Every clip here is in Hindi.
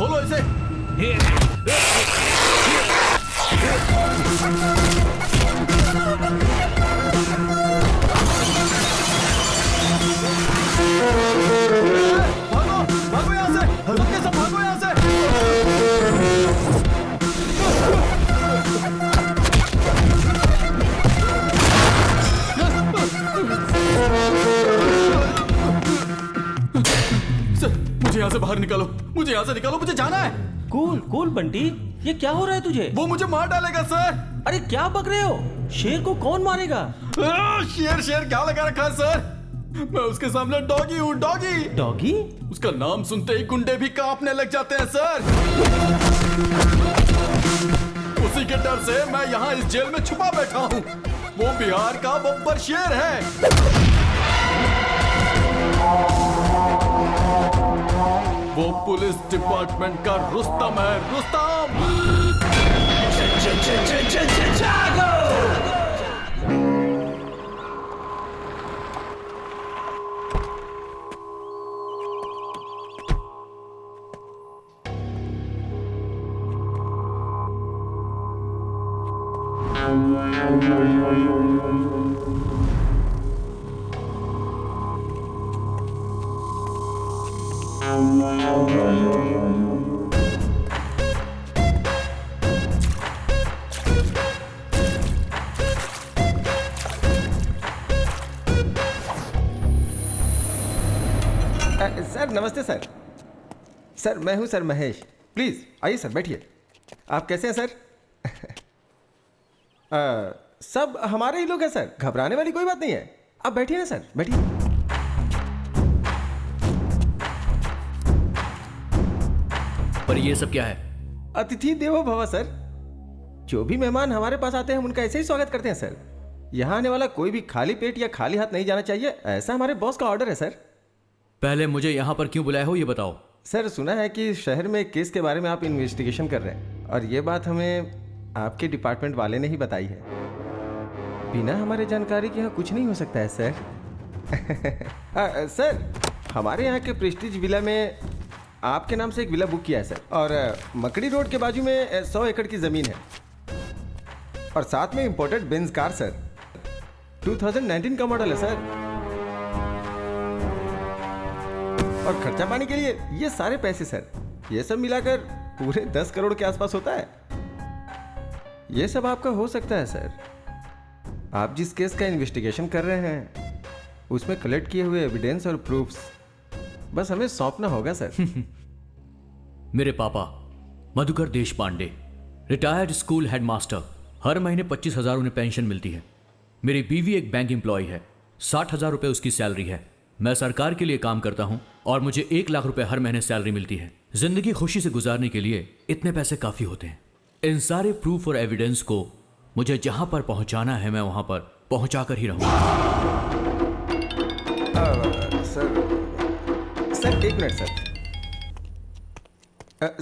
खोलो इसे। भागो भागो यहाँ से, सबके सब भागो यहाँ से। सर मुझे यहाँ से बाहर निकालो, मुझे यहाँ से निकालो, मुझे जाना है। कूल कूल बंटी, ये क्या हो रहा है तुझे? वो मुझे मार डालेगा सर। अरे क्या बक रहे हो? शेर को कौन मारेगा? शेर शेर क्या लगा रखा है सर? मैं उसके सामने डॉगी हूँ, डॉगी। डॉगी? उसका नाम सुनते ही गुंडे भी कांपने लग जाते हैं सर। उसी के डर से मैं यहाँ इस जेल में छुपा बैठा हूँ। वो बिहार का बब्बर शेर है। वो पुलिस डिपार्टमेंट का रुस्तम है, रुस्तम। सर नमस्ते सर। सर मैं हूं सर महेश। प्लीज आइए सर, बैठिए। आप कैसे हैं सर? सब हमारे ही लोग हैं सर, घबराने वाली कोई बात नहीं है। आप बैठिए ना सर, बैठिए। पर ये सब क्या है? अतिथि देवो भव सर। जो भी मेहमान हमारे पास आते हैं हम उनका ऐसे ही स्वागत करते हैं सर। यहाँ आने वाला कोई भी खाली पेट या खाली हाथ नहीं जाना चाहिए, ऐसा हमारे बॉस का ऑर्डर है सर। पहले मुझे यहाँ पर क्यों बुलाया हो ये बताओ। सर सुना है कि शहर में एक केस के बारे में आप इन्वेस्टिगेशन कर रहे हैं, और ये बात हमें आपके डिपार्टमेंट वाले ने ही बताई है। बिना हमारे जानकारी के यहाँ कुछ नहीं हो सकता है सर। सर हमारे यहाँ के प्रेस्टीज विला में आपके नाम से एक विला बुक किया है सर, और मकड़ी रोड के बाजू में 100 एकड़ की ज़मीन है, और साथ में इंपोर्टेड बेंज कार सर। 2019 का मॉडल है सर। और खर्चा पानी के लिए ये सारे पैसे सर, ये सब मिलाकर पूरे 10 करोड़ के आसपास होता है। ये सब आपका हो सकता है सर। आप जिस केस का इन्वेस्टिगेशन कर रहे हैं उसमें कलेक्ट किए हुए एविडेंस और प्रूफ्स बस हमें सौंपना होगा सर। मेरे पापा मधुकर देश पांडे, रिटायर्ड स्कूल हेडमास्टर, हर महीने 25,000 उन्हें पेंशन मिलती है। मेरी बीवी एक बैंक एम्प्लॉय है, 60,000 रुपये उसकी सैलरी है। मैं सरकार के लिए काम करता हूं और मुझे 1 लाख रुपए हर महीने सैलरी मिलती है। जिंदगी खुशी से गुजारने के लिए इतने पैसे काफी होते हैं। इन सारे प्रूफ और एविडेंस को मुझे जहां पर पहुंचाना है मैं वहां पर पहुंचा कर ही रहूंगा। सर एक मिनट सर।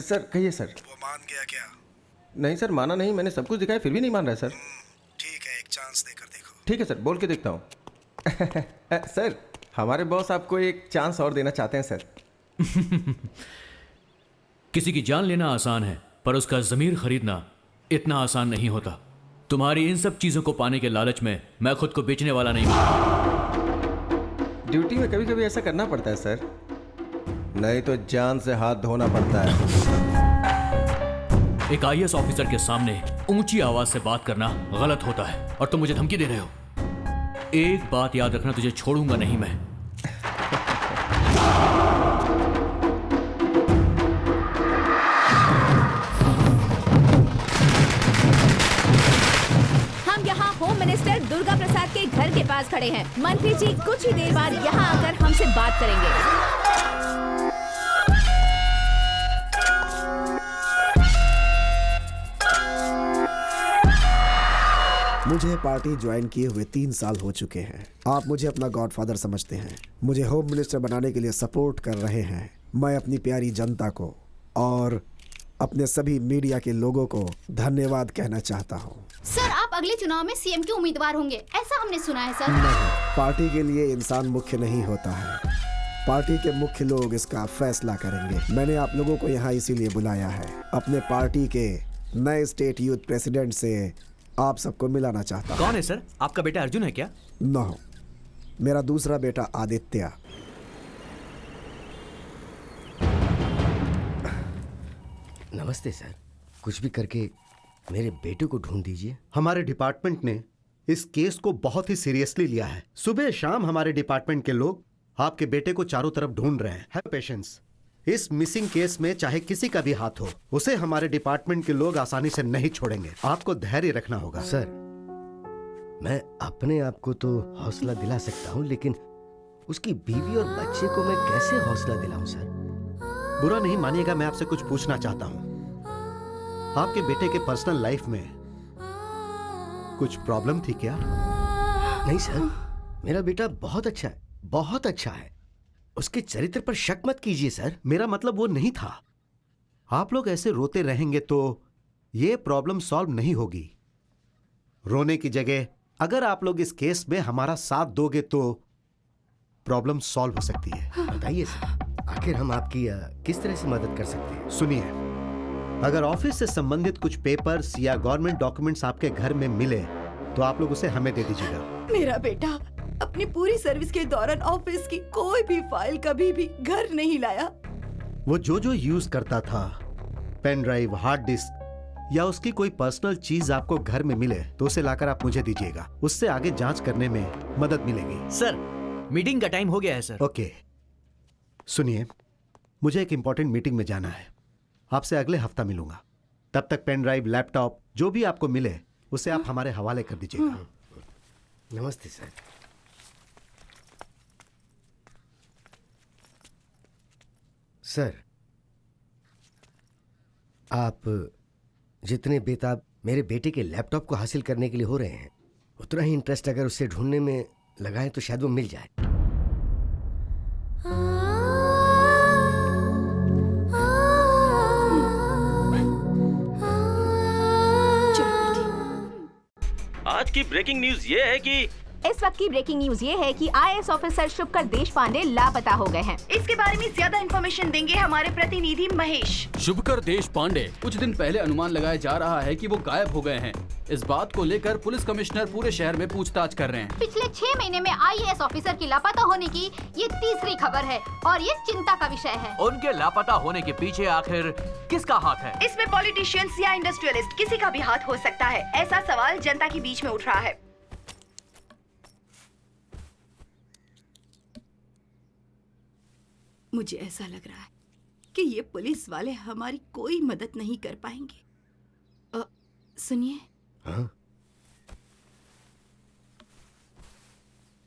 सर कहिए सर। वो मान गया क्या? नहीं सर, माना नहीं, मैंने सब कुछ दिखाया फिर भी नहीं मान रहा है सर। ठीक है, एक चांस देकर देखो। ठीक है सर, बोल के देखता हूँ। सर हमारे बॉस आपको एक चांस और देना चाहते हैं सर। किसी की जान लेना आसान है पर उसका ज़मीर खरीदना इतना आसान नहीं होता। तुम्हारी इन सब चीज़ों को पाने के लालच में मैं खुद को बेचने वाला नहीं हूं। ड्यूटी में कभी कभी ऐसा करना पड़ता है सर, नहीं तो जान से हाथ धोना पड़ता है। एक IAS ऑफिसर के सामने ऊंची आवाज से बात करना गलत होता है और तुम मुझे धमकी दे रहे हो। एक बात याद रखना, तुझे छोड़ूंगा नहीं मैं। हम यहाँ होम मिनिस्टर दुर्गा प्रसाद के घर के पास खड़े हैं। मंत्री जी कुछ ही देर बाद यहाँ आकर हमसे बात करेंगे। मुझे पार्टी ज्वाइन किए हुए 3 साल हो चुके हैं। आप मुझे अपना गॉडफादर समझते हैं, मुझे होम मिनिस्टर बनाने के लिए सपोर्ट कर रहे हैं। मैं अपनी प्यारी जनता को और अपने सभी मीडिया के लोगों को धन्यवाद कहना चाहता हूँ। सर आप अगले चुनाव में सीएम के उम्मीदवार होंगे, ऐसा हमने सुना है सर। नहीं, पार्टी के लिए इंसान मुख्य नहीं होता है, पार्टी के मुख्य लोग इसका फैसला करेंगे। मैंने आप लोगों को यहाँ इसीलिए बुलाया है। अपने पार्टी के नए स्टेट यूथ प्रेसिडेंट से आप सबको मिलाना चाहता हूँ। कौन है सर? आपका बेटा अर्जुन है क्या? नो, मेरा दूसरा बेटा आदित्य। नमस्ते सर, कुछ भी करके मेरे बेटे को ढूंढ दीजिए। हमारे डिपार्टमेंट ने इस केस को बहुत ही सीरियसली लिया है। सुबह शाम हमारे डिपार्टमेंट के लोग आपके बेटे को चारों तरफ ढूंढ रहे हैं। Have patience. इस मिसिंग केस में चाहे किसी का भी हाथ हो, उसे हमारे डिपार्टमेंट के लोग आसानी से नहीं छोड़ेंगे। आपको धैर्य रखना होगा। सर, मैं अपने आप को तो हौसला दिला सकता हूँ, लेकिन उसकी बीवी और बच्चे को मैं कैसे हौसला दिलाऊं सर? बुरा नहीं मानिएगा, मैं आपसे कुछ पूछना चाहता हूँ। आपके बेटे के पर्सनल लाइफ में कुछ प्रॉब्लम थी क्या? नहीं सर, मेरा बेटा बहुत अच्छा है, बहुत अच्छा है। उसके चरित्र पर शक मत कीजिए सर। मेरा मतलब वो नहीं था। आप लोग ऐसे रोते रहेंगे तो ये प्रॉब्लम सॉल्व नहीं होगी। रोने की जगह अगर आप लोग इस केस में हमारा साथ दोगे तो प्रॉब्लम सॉल्व हो सकती है। बताइए सर, आखिर हम आपकी किस तरह से मदद कर सकते हैं? सुनिए, अगर ऑफिस से संबंधित कुछ पेपर्स या गवर्नमेंट डॉक्यूमेंट्स आपके घर में मिले तो आप लोग उसे हमें दे दीजिएगा। मेरा बेटा अपनी पूरी सर्विस के दौरान ऑफिस की कोई भी फाइल कभी भी घर नहीं लाया। वो जो यूज करता था, पेन ड्राइव, हार्ड डिस्क या उसकी कोई पर्सनल चीज आपको घर में मिले तो उसे लाकर आप मुझे दीजिएगा। उससे आगे जांच करने में मदद मिलेगी। सर, मीटिंग का टाइम हो गया है सर। ओके, सुनिए, मुझे एक इंपॉर्टेंट मीटिंग में जाना है। आपसे अगले हफ्ता मिलूंगा। तब तक पेन ड्राइव, लैपटॉप जो भी आपको मिले उसे आप हमारे हवाले कर दीजिएगा। नमस्ते सर। सर, आप जितने बेताब मेरे बेटे के लैपटॉप को हासिल करने के लिए हो रहे हैं, उतना ही इंटरेस्ट अगर उसे ढूंढने में लगाएं तो शायद वो मिल जाए। आज की ब्रेकिंग न्यूज ये है कि इस वक्त की ब्रेकिंग न्यूज ये है कि आईएएस ऑफिसर शुभकर देशपांडे लापता हो गए हैं। इसके बारे में ज्यादा इन्फॉर्मेशन देंगे हमारे प्रतिनिधि महेश। शुभकर देशपांडे कुछ दिन पहले अनुमान लगाया जा रहा है कि वो गायब हो गए हैं। इस बात को लेकर पुलिस कमिश्नर पूरे शहर में पूछताछ कर रहे हैं। पिछले 6 महीने में आईएएस ऑफिसर की लापता होने की ये तीसरी खबर है और ये चिंता का विषय है। उनके लापता होने के पीछे आखिर किसका हाथ है? इसमें पॉलिटिशियंस या इंडस्ट्रियलिस्ट किसी का भी हाथ हो सकता है। ऐसा सवाल जनता के बीच में उठ रहा है। मुझे ऐसा लग रहा है कि ये पुलिस वाले हमारी कोई मदद नहीं कर पाएंगे। सुनिए, हाँ?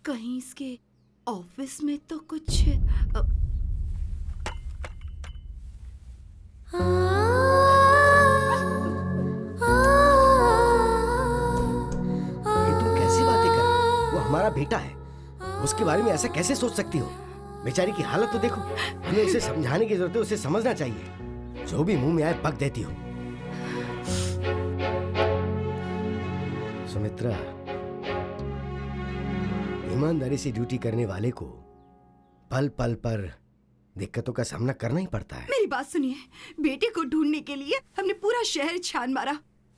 कहीं इसके ऑफिस में तो कुछ ये तुम कैसी बातें कर रहे हो? वो हमारा बेटा है, उसके बारे में ऐसा कैसे सोच सकती हो? बेचारी की हालत तो देखो। हमें उसे समझाने की जरूरत है, उसे समझना चाहिए। जो भी मुंह में आए बक देती हो। सुमित्रा, ईमानदारी से ड्यूटी करने वाले को पल पल पर दिक्कतों का सामना करना ही पड़ता है। मेरी बात सुनिए, बेटे को ढूंढने के लिए हमने पूरा शहर छान मारा।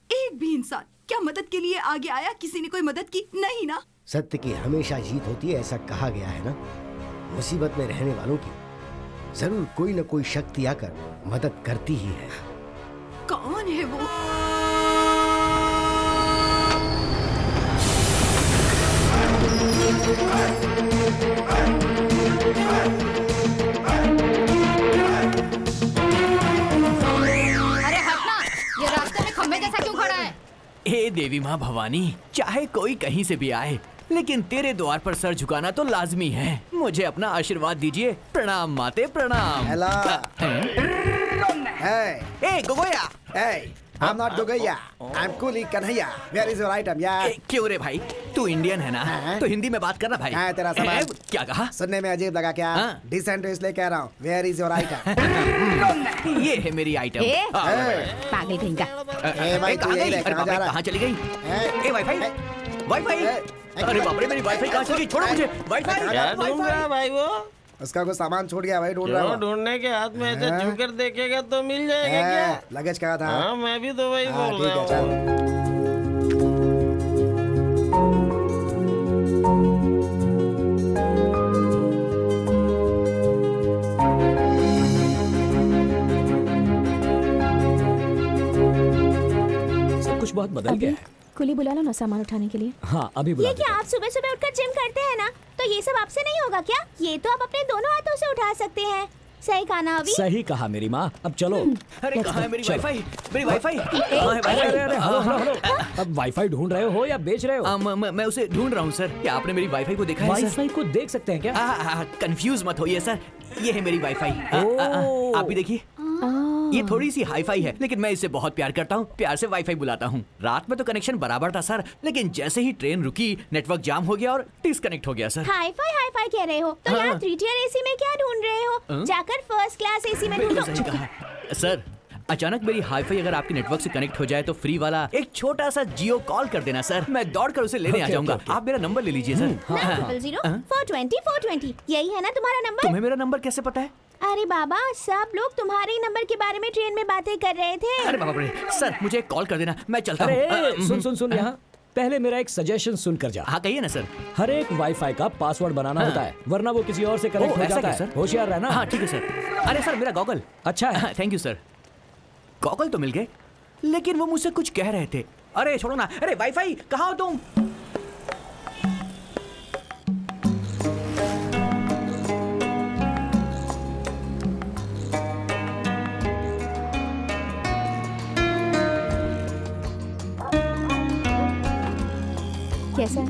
एक भी इंसान क्या मदद के लिए आगे आया? किसी ने कोई मदद की? नहीं ना। सत्य की हमेशा जीत होती है, ऐसा कहा गया है ना। मुसीबत में रहने वालों की जरूर कोई न कोई शक्ति आकर मदद करती ही है। कौन है वो? अरे हटना, ये रास्ते में खंबे जैसा क्यों खड़ा है? हे देवी माँ भवानी, चाहे कोई कहीं से भी आए, लेकिन तेरे द्वार पर सर झुकाना तो लाजमी है। मुझे अपना आशीर्वाद दीजिए। प्रणाम माते, प्रणाम। हेलो। ए गोगोया। I'm not Gogaya. I'm Kuli Kanhaiya. Where is your item, यार? क्यों रे भाई, तू इंडियन है ना? हाँ। तो हिंदी में बात करना भाई। हाँ, तेरा सवाल। क्या कहा? सुनने में अजीब लगा क्या? हाँ। डिसेंट इसलिए कह रहा हूँ। Where is your item? ये है मेरी आइटम। पागल कहीं का। भाई, तू यही रह, कहाँ जा रहा है? कहाँ चली गई? ए वाईफाई, वाईफाई। अरे बाप रे, मेरी वाईफाई कहाँ चली गई? छोड़ो मुझे। Wifi, wifi. भाई वो उसका कुछ सामान छूट गया भाई, ढूंढ रहा क्यों हूँ। ढूंढने के हाथ में ऐसे हाँ? छू कर देखेगा तो मिल जाएगा क्या? लगेज कहा था? हाँ मैं भी तो वही हाँ, बोल ठीक है, रहा हूँ। चल। सब कुछ बहुत बदल गया है। कुली बुला लो ना सामान उठाने के लिए। हाँ अभी बुला ये देता क्या आप सुबह सुबह उठकर जिम करते हैं ना, तो ये सब आपसे नहीं होगा क्या? ये तो आप अपने दोनों हाथों से उठा सकते हैं। सही कहा ना अभी? सही कहा मेरी माँ। अब चलो। अरे कहाँ है मेरी चलो। वाईफाई? मेरी वाईफाई कहाँ है अरे अरे हेलो हेलो वाईफाई? हेलो। अब वाईफाई ढूंढ रहे हो या बेच रहे हो? मैं उसे ढूंढ रहा हूँ सर। क्या आपने मेरी वाईफाई को देखा है सर? वाईफाई को देख सकते हैं क्या? कंफ्यूज मत होइए सर, ये है मेरी वाईफाई। ओह। आप भी देखिए, ये थोड़ी सी हाईफाई है, लेकिन मैं इसे बहुत प्यार करता हूँ, प्यार से वाईफाई बुलाता हूँ। रात में तो कनेक्शन बराबर था सर, लेकिन जैसे ही ट्रेन रुकी नेटवर्क जाम हो गया और डिस्कनेक्ट हो गया सर। हाई फाई कह रहे हो तो हाँ। यार 3 tier AC में क्या ढूंढ रहे हो? जाकर फर्स्ट क्लास AC में बिल्कुल ढूंढो। सही कहा सर। अचानक मेरी हाईफाई अगर आपके नेटवर्क से कनेक्ट हो जाए तो फ्री वाला एक छोटा सा जियो कॉल कर देना सर, मैं दौड़कर उसे लेने आ ओके, जाऊंगा। Okay, okay. आप मेरा नंबर ले लीजिए सर। 900-420 यही है ना तुम्हारा नंबर? तुम्हें मेरा नंबर कैसे पता है? अरे बाबा, सब लोग तुम्हारे ही नंबर के बारे में ट्रेन में बातें कर रहे थे। अरे बाबा रे, सर मुझे एक कॉल कर देना, मैं चलता अरे हूँ। सुन सुन सुन यहाँ पहले मेरा एक सजेशन सुन कर जा। हाँ कहिए ना सर। हर एक वाईफाई का पासवर्ड बनाना होता है, वरना वो किसी और से कनेक्ट हो ऐसा जाता क्या है। सर? होशियार रहना। हाँ ठीक है सर। अरे सर मेरा गॉगल। अच्छा है। Thank you sir. गॉगल तो मिल गए, लेकिन वो मुझसे कुछ कह रहे थे। अरे छोड़ो ना। अरे वाईफाई कहाँ हो तुम? कैसा है?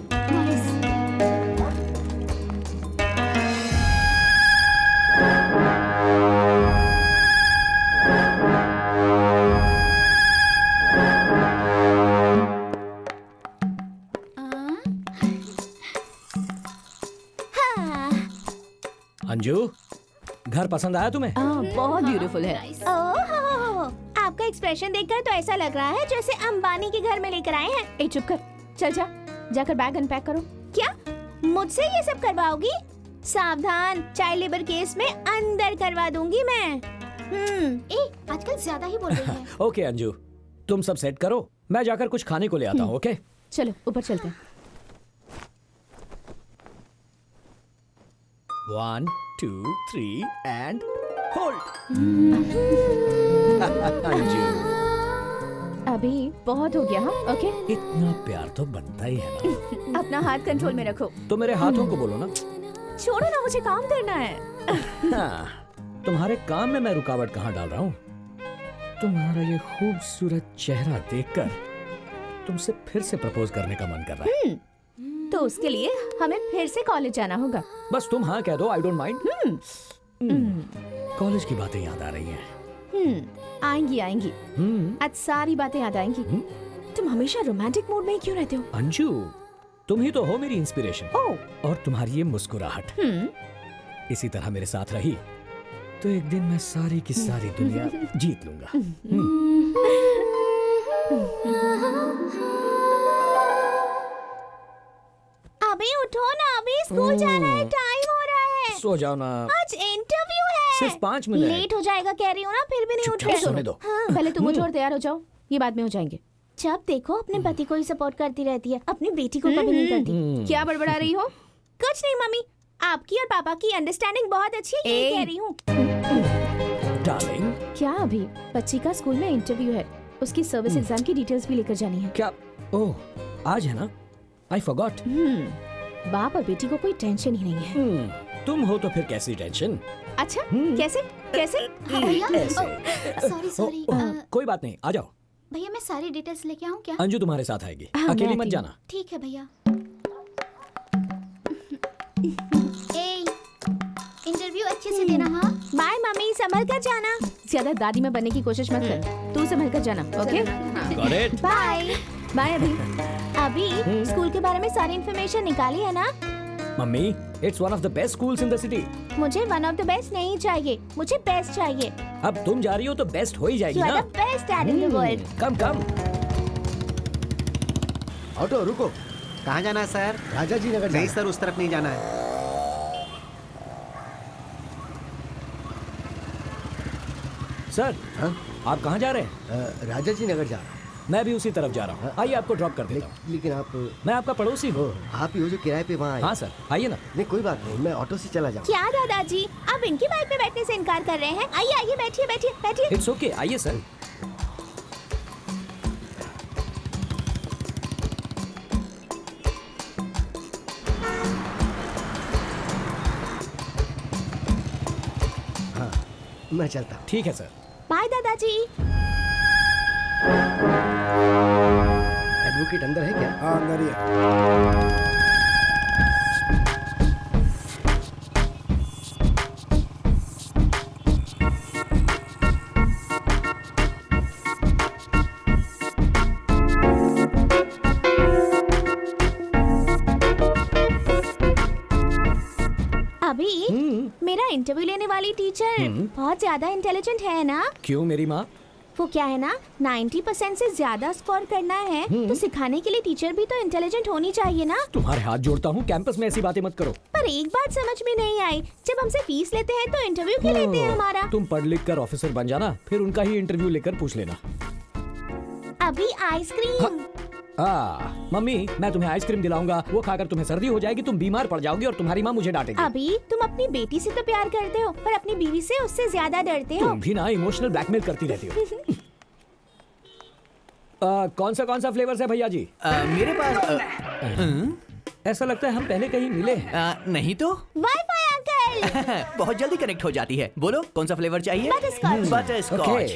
अंजू, घर पसंद आया तुम्हें? बहुत ब्यूटीफुल है। ओह, आपका एक्सप्रेशन देखकर तो ऐसा लग रहा है जैसे अंबानी के घर में लेकर आए हैं। ए चुप कर, चल जा, जाकर बैग अनपैक करो। क्या मुझसे ये सब करवाओगी? सावधान, चाइल्ड लेबर केस में अंदर करवा दूंगी मैं। आजकल ज्यादा ही बोल रही है। ओके अंजू, तुम सब सेट करो, मैं जाकर कुछ खाने को ले आता हूँ। ओके चलो ऊपर चलते हैं। 1 2 3 एंड होल्ड। अंजू, अभी बहुत हो गया। हाँ ओके, इतना प्यार तो बनता ही है ना। अपना हाथ कंट्रोल में रखो। तो मेरे हाथों को बोलो ना। छोड़ो ना, मुझे काम करना है। हाँ, तुम्हारे काम में मैं रुकावट कहाँ डाल रहा हूँ? तुम्हारा ये खूबसूरत चेहरा देखकर तुमसे फिर से प्रपोज करने का मन कर रहा है। तो उसके लिए हमें फिर से कॉलेज जाना होगा। बस तुम हाँ कह दो, आई डोंट माइंड। कॉलेज की बातें याद आ रही हैं। आएंगी आएंगी, आज सारी बातें याद आएंगी। तुम हमेशा रोमांटिक मूड में ही क्यों रहते हो? अंजू, तुम ही तो हो मेरी इंस्पिरेशन। ओह। और तुम्हारी ये मुस्कुराहट इसी तरह मेरे साथ रही तो एक दिन मैं सारी की सारी दुनिया जीत लूंगा। अभी उठो ना, अभी स्कूल जाना है, टाइम हो रहा है। सो जाओ ना। आज इंटरव्यू है। सिर्फ 5 मिनट। लेट हो जाएगा कह रही हूँ ना, फिर भी नहीं उठ चुपचाप रहे। सोने दो। हाँ, पहले तुम उठो और तैयार हो जाओ, ये बाद में हो जाएंगे। जब देखो अपने पति को ही सपोर्ट करती रहती है, अपनी बेटी को कभी नहीं करती। क्या बड़बड़ा रही हो? कुछ नहीं मम्मी, आपकी और पापा की अंडरस्टैंडिंग बहुत अच्छी है, ये कह रही हूँ। डार्लिंग, क्या अभी बच्ची का स्कूल में इंटरव्यू है, उसकी सर्विस एग्जाम की डिटेल्स भी लेकर जानी है। क्या? ओह, आज है ना? I forgot. बाप और बेटी को कोई टेंशन ही नहीं है। तुम हो तो फिर कैसी टेंशन? अच्छा, कैसे कैसे? सॉरी कोई बात नहीं, आ जाओ। भैया मैं सारी डिटेल्स लेके आऊँ क्या? अंजू तुम्हारे साथ आएगी, हाँ, अकेली मैं मत आती जाना। ठीक है भैया। इंटरव्यू अच्छे से देना। हाँ बाय मम्मी, संभल कर जाना। ज्यादा दादी में बनने की कोशिश मत कर, तू संभल कर जाना। Okay Got it? Bye bye. अभी स्कूल के बारे में सारी इन्फॉर्मेशन निकाली है ना? Mummy, it's one of the best schools in the city. मुझे वन ऑफ द बेस्ट नहीं चाहिए, मुझे बेस्ट चाहिए। अब तुम जा रही हो तो बेस्ट हो ही जाएगी यू ना। Are the best dad in the world. Come come. Auto रुको। कहाँ जाना है सर? राजा जी नगर नहीं जाना। सर, उस तरफ नहीं जाना है। सर हाँ? आप कहाँ जा रहे हैं? राजा जी नगर जा रहा हूँ। मैं भी उसी तरफ जा रहा हूँ। आइए आपको ड्रॉप कर देता हूँ। लेकिन आप मैं आपका पड़ोसी हूँ। आप ही हो जो किराए पे वहाँ आए? हाँ सर, आइए ना। नहीं कोई बात नहीं, मैं ऑटो से चला जाऊँ। क्या दादाजी, आप इनकी बाइक पे बैठने से इनकार कर रहे हैं? आइए आइए, बैठिए बैठिए बैठिए। इट्स ओके, आइए सर। हाँ मैं चलता हूँ। ठीक है सर। बाय दादाजी। एडवोकेट अंदर है क्या? हाँ अंदर ही है। अभी मेरा इंटरव्यू लेने वाली टीचर बहुत ज्यादा इंटेलिजेंट है ना? क्यों मेरी माँ? वो क्या है ना, 90% से ज्यादा स्कोर करना है तो सिखाने के लिए टीचर भी तो इंटेलिजेंट होनी चाहिए ना। तुम्हारे हाथ जोड़ता हूँ, कैंपस में ऐसी बातें मत करो। पर एक बात समझ में नहीं आई, जब हमसे फीस लेते हैं तो इंटरव्यू क्यों लेते हैं हमारा? तुम पढ़ लिख कर ऑफिसर बन जाना, फिर उनका ही इंटरव्यू लेकर पूछ लेना। अभी आइसक्रीम। मम्मी मैं तुम्हें आइसक्रीम दिलाऊंगा, वो खाकर तुम्हें सर्दी हो जाएगी, तुम बीमार पड़ जाओगी और तुम्हारी माँ मुझे डांटेगी। अभी तुम अपनी बेटी से तो प्यार करते हो पर अपनी बीवी से उससे ज्यादा डरते हो। तुम भी ना इमोशनल ब्लैकमेल करती रहती हो। कौन सा फ्लेवर्स है भैया जी? मेरे पास ऐसा लगता है हम पहले कहीं मिले हैं। नहीं तो वाईफाई अंकल। बहुत जल्दी कनेक्ट हो जाती है। बोलो कौन सा फ्लेवर चाहिए? बटरस्कॉच। बटरस्कॉच।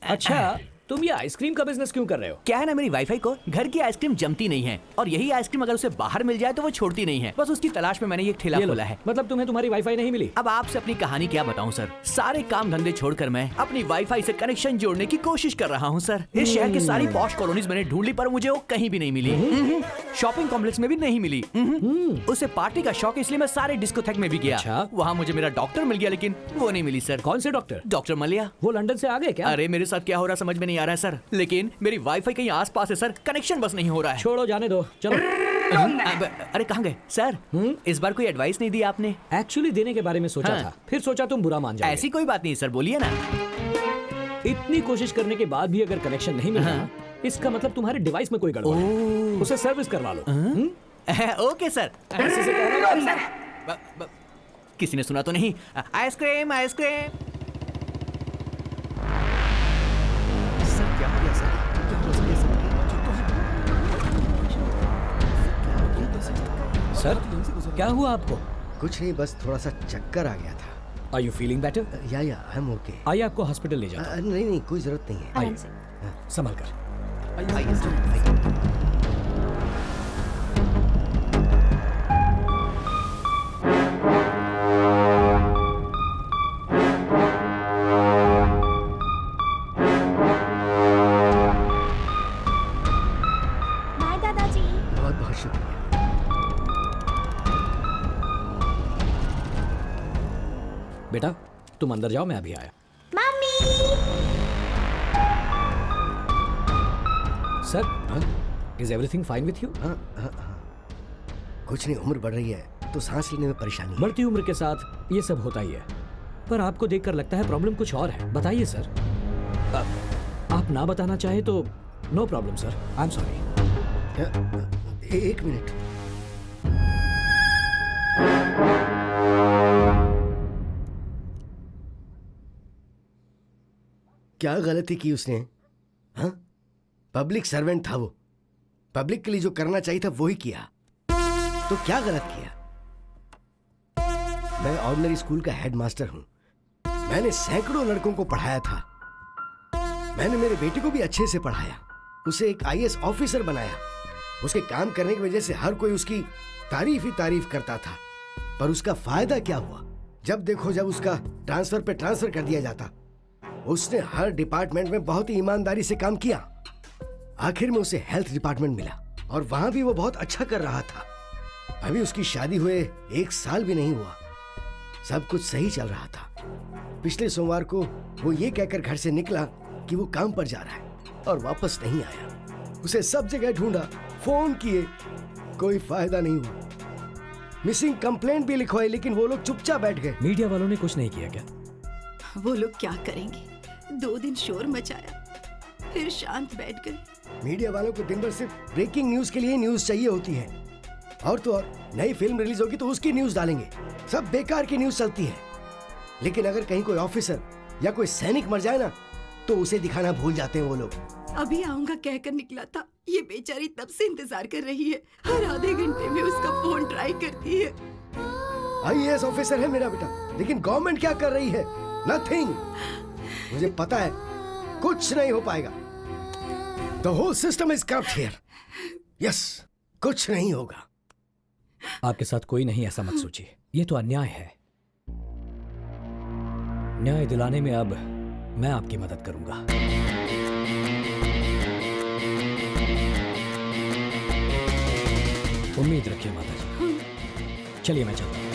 अच्छा तुम ये आइसक्रीम का बिजनेस क्यों कर रहे हो? क्या है ना, मेरी वाईफाई को घर की आइसक्रीम जमती नहीं है और यही आइसक्रीम अगर उसे बाहर मिल जाए तो वो छोड़ती नहीं है। बस उसकी तलाश में मैंने ये ठेला खोला है। मतलब तुम्हें तुम्हारी वाईफाई नहीं मिली? अब आपसे अपनी कहानी क्या बताऊं सर, सारे काम धंधे छोड़कर मैं अपनी वाईफाई से कनेक्शन जोड़ने की कोशिश कर रहा हूं सर। इस शहर की सारी पॉश कॉलोनीज मैंने ढूंढ ली पर मुझे वो कहीं भी नहीं मिली। शॉपिंग कॉम्प्लेक्स में भी नहीं मिली। उसे पार्टी का शौक इसलिए मैं सारे डिस्कोथेक में भी गया। अच्छा? वहाँ मुझे मेरा डॉक्टर मिल गया लेकिन वो नहीं मिली सर। कौन से डॉक्टर? डॉक्टर मलिया। वो लंदन से आ गए क्या? अरे मेरे साथ क्या हो रहा है समझ में नहीं आ रहा है सर, लेकिन मेरी वाईफाई कहीं आसपास है सर, कनेक्शन बस नहीं हो रहा है। छोड़ो जाने दो, चलो। अरे कहाँ गए सर? इस बार कोई एडवाइस नहीं दी आपने? एक्चुअली देने के बारे में सोचा था, फिर सोचा तुम बुरा मान जाओगे। ऐसी कोई बात नहीं सर, बोलिए ना। इतनी कोशिश करने के बाद भी अगर कनेक्शन नहीं मिला इसका मतलब तुम्हारे डिवाइस में कोई गड़बड़ है। उसे सर्विस करवा लो। Okay sir. किसी ने सुना तो नहीं? Ice cream ice cream. सर क्या हो गया सर? क्या हो गया सर? क्या हुआ आपको? कुछ नहीं, बस थोड़ा सा चक्कर आ गया था। Are you feeling better? या आई एम ओके। आइए आपको हॉस्पिटल ले जाता हूं। नहीं कोई जरूरत नहीं है। आराम से। संभल कर। आइए सर। बाय दादाजी। बहुत बहुत शुक्रिया। बेटा तुम अंदर जाओ, मैं अभी आया। Mummy. Sir is everything fine with you? हाँ। कुछ नहीं, उम्र बढ़ रही है तो सांस लेने में परेशानी है। बढ़ती उम्र के साथ ये सब होता ही है, पर आपको देखकर लगता है प्रॉब्लम कुछ और है। बताइए सर। आप ना बताना चाहे तो no problem sir, I am sorry. एक मिनट। क्या गलती की उसने? हाँ, पब्लिक सर्वेंट था वो, पब्लिक के लिए जो करना चाहिए था वो ही किया, तो क्या गलत किया? मैं ऑर्डिनरी स्कूल का हेडमास्टर हूं, मैंने सैकड़ों लड़कों को पढ़ाया था, मैंने मेरे बेटे को भी अच्छे से पढ़ाया, उसे एक आईएएस ऑफिसर बनाया। उसके काम करने की वजह से हर कोई उसकी तारीफ ही तारीफ करता था, पर उसका फायदा क्या हुआ? जब देखो जब उसका ट्रांसफर पे ट्रांसफर कर दिया जाता। उसने हर डिपार्टमेंट में बहुत ही ईमानदारी से काम किया, आखिर में उसे हेल्थ डिपार्टमेंट मिला और वहां भी वो बहुत अच्छा कर रहा था। अभी उसकी शादी हुए 1 साल भी नहीं हुआ, सब कुछ सही चल रहा था। पिछले सोमवार को वो ये कहकर घर से निकला कि वो काम पर जा रहा है और वापस नहीं आया। उसे सब जगह ढूंढा, फोन किए, कोई फायदा नहीं हुआ। मिसिंग कंप्लेंट भी लिखवाई लेकिन वो लोग चुपचाप बैठ गए। मीडिया वालों ने कुछ नहीं किया क्या? वो लोग क्या करेंगे? 2 दिन शोर मचाया, फिर शांत बैठ गए। मीडिया वालों को दिन भर सिर्फ ब्रेकिंग न्यूज के लिए न्यूज चाहिए होती है। और तो और नई फिल्म रिलीज होगी तो उसकी न्यूज डालेंगे। सब बेकार की न्यूज चलती है। लेकिन अगर कहीं कोई ऑफिसर या कोई सैनिक मर जाए ना, तो उसे दिखाना भूल जाते हैं वो लोग। अभी आऊंगा कहकर निकला था, ये बेचारी तब से इंतजार कर रही है। हर आधे घंटे में उसका फोन ट्राई करती है। आईएएस ऑफिसर है मेरा बेटा, लेकिन गवर्नमेंट क्या कर रही है? नथिंग। मुझे पता है कुछ नहीं हो पाएगा। The whole system is corrupt here. Yes, कुछ नहीं होगा। आपके साथ कोई नहीं ऐसा मत सोचिए, ये तो अन्याय है। न्याय दिलाने में अब मैं आपकी मदद करूंगा। उम्मीद रखिए माता जी। चलिए मैं चलता हूं।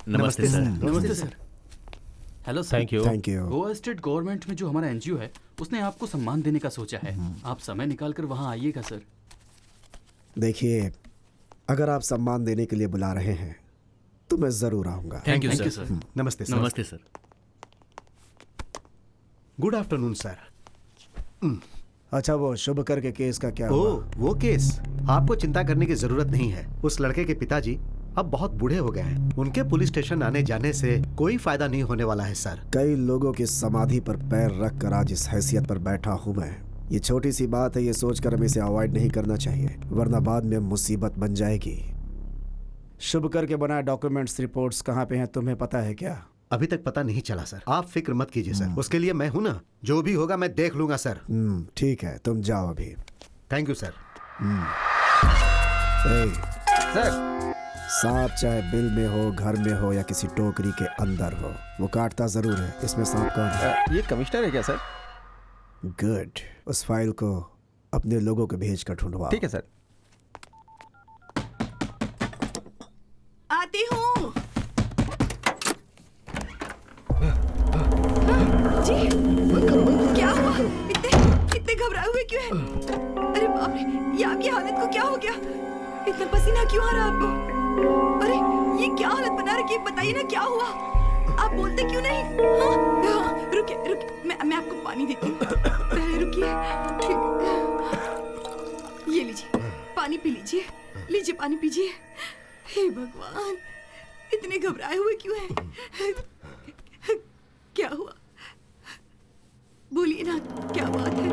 नमस्ते सर। नमस्ते sir. Hello sir. Thank you. Thank you. Goa state government में जो हमारा एनजीओ है, उसने आपको सम्मान देने का सोचा है। आप समय निकाल कर वहाँ आइएगा सर। देखिए, अगर आप सम्मान देने के लिए बुला रहे हैं तो मैं जरूर आऊंगा। Thank you Thank you, sir. sir. नमस्ते सर। नमस्ते सर। Good afternoon sir. अच्छा, वो शुभकर के केस का क्या हुआ? वो केस आपको चिंता करने की जरूरत नहीं है। उस लड़के के पिताजी अब बहुत बूढ़े हो गए हैं। उनके पुलिस स्टेशन आने जाने से कोई फायदा नहीं होने वाला है सर। कई लोगों की समाधि पर पैर रख कर आज इस हैसियत पर बैठा हूँ मैं। ये छोटी सी बात है, ये सोचकर हमें इसे अवॉइड नहीं करना चाहिए, वरना बाद में मुसीबत बन जाएगी। शुभकर के बनाए डॉक्यूमेंट्स रिपोर्ट्स कहाँ पे हैं, तुम्हें पता है क्या? अभी तक पता नहीं चला सर। आप फिक्र मत कीजिए सर, उसके लिए मैं हूं ना। जो भी होगा मैं देख लूंगा सर। ठीक है, तुम जाओ अभी। Thank you sir. सर, सांप चाहे बिल में हो, घर में हो या किसी टोकरी के अंदर हो, वो काटता जरूर है। इसमें सांप कौन है? ये कमिश्नर है क्या सर? गुड, उस फाइल को अपने लोगों को भेज कर ढूंढवाओ। ठीक है सर। आती हूँ जी। क्या हुआ? इतने घबराए हुए क्यों हैं? अरे बाप रे, ये आपकी हालत को क्या हो गया? इतना पसीना क्यों आ रहा है आपको? अरे ये क्या हालत बना रखी है? बताइए ना क्या हुआ? आप बोलते क्यों नहीं? हाँ, रुकिए, मैं आपको पानी देती हूँ। पहले रुकिए। ये लीजिए, पानी पी लीजिए। लीजिए, पानी पीजिए। हे भगवान, इतने घबराए हुए क्यों हैं? क्या हुआ? बोलिए ना, क्या बात है?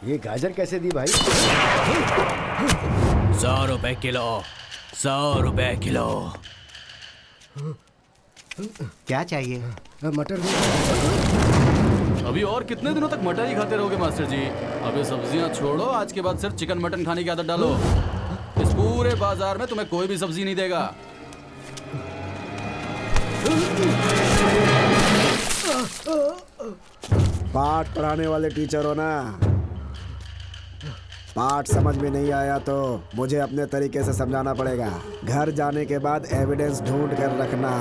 ये गाजर कैसे दी भाई? 100 रुपए किलो। 100 रुपए किलो। क्या चाहिए? मटर। अभी और कितने दिनों तक मटर ही खाते रहोगे मास्टर जी? अभी सब्जियां छोड़ो, आज के बाद सिर्फ चिकन मटन खाने की आदत डालो। इस पूरे बाजार में तुम्हें कोई भी सब्जी नहीं देगा। पाठ पढ़ाने वाले टीचर हो ना? पाठ समझ में नहीं आया तो मुझे अपने तरीके से समझाना पड़ेगा। घर जाने के बाद एविडेंस ढूंढ कर रखना।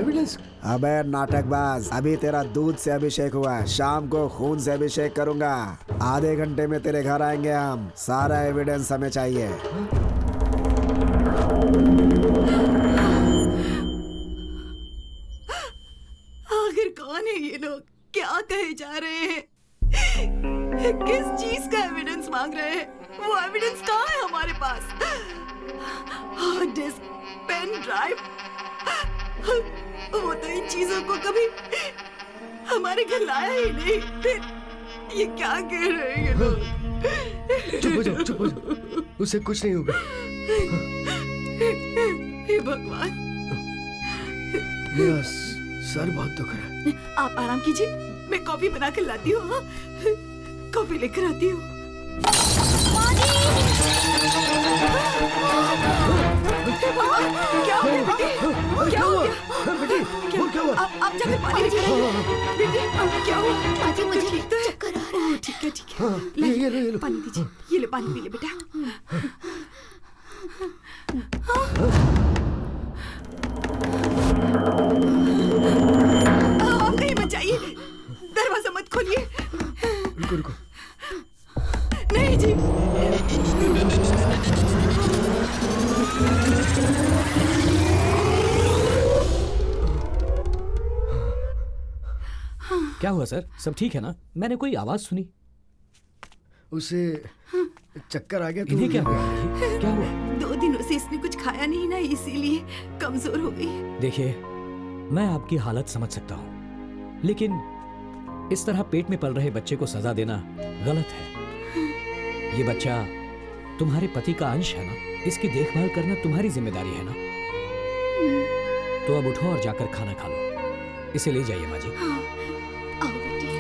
एविडेंस? अबे नाटकबाज, अभी तेरा दूध से अभिषेक हुआ है, शाम को खून से अभिषेक करूंगा। आधे घंटे में तेरे घर आएंगे हम। सारा एविडेंस हमें चाहिए। आखिर कौन है ये लोग? क्या कहे जा रहे हैं? किस चीज का एविडेंस मांग रहे हैं? वो एविडेंस कहाँ है हमारे पास? हार्ड डिस्क, पेन ड्राइव, वो तो इन चीजों को कभी हमारे घर लाया ही नहीं। फिर ये क्या कह रहे हैं ये लोग? चुप हो जाओ, चुप हो जाओ। उसे कुछ नहीं होगा। हे भगवान, मेरा सर बहुत दुख रहा है। आप आराम कीजिए, मैं कॉफी बना कर लाती हूँ। हाँ? कॉफी लेकर आती हूँ। क्या हो गया बेटी? क्या हो गया बेटी? क्या हुआ? आप जाकर पानी लेकर आइए। बेटी क्या हुआ? माजी मुझे ठीक तो है? चक्कर आ रहा है। ठीक है ठीक है। ये लो पानी दीजिए। ये ले पानी पी ले बेटा। आप कहीं मत जाइए, दरवाजा मत खोलिए। रुको रुको। नहीं जी। क्या हुआ सर? सब ठीक है ना? मैंने कोई आवाज सुनी। उसे चक्कर आ गया। इन्हें क्या हुआ? क्या हुआ? 2 दिनों से इसने कुछ खाया नहीं ना, इसीलिए कमजोर हो गई। देखिए, मैं आपकी हालत समझ सकता हूँ, लेकिन इस तरह पेट में पल रहे बच्चे को सजा देना गलत है। ये बच्चा तुम्हारे पति का अंश है ना, इसकी देखभाल करना तुम्हारी जिम्मेदारी है ना। तो अब उठो और जाकर खाना खा लो। इसे ले जाइए माँ जी। हाँ, आओ बेटी।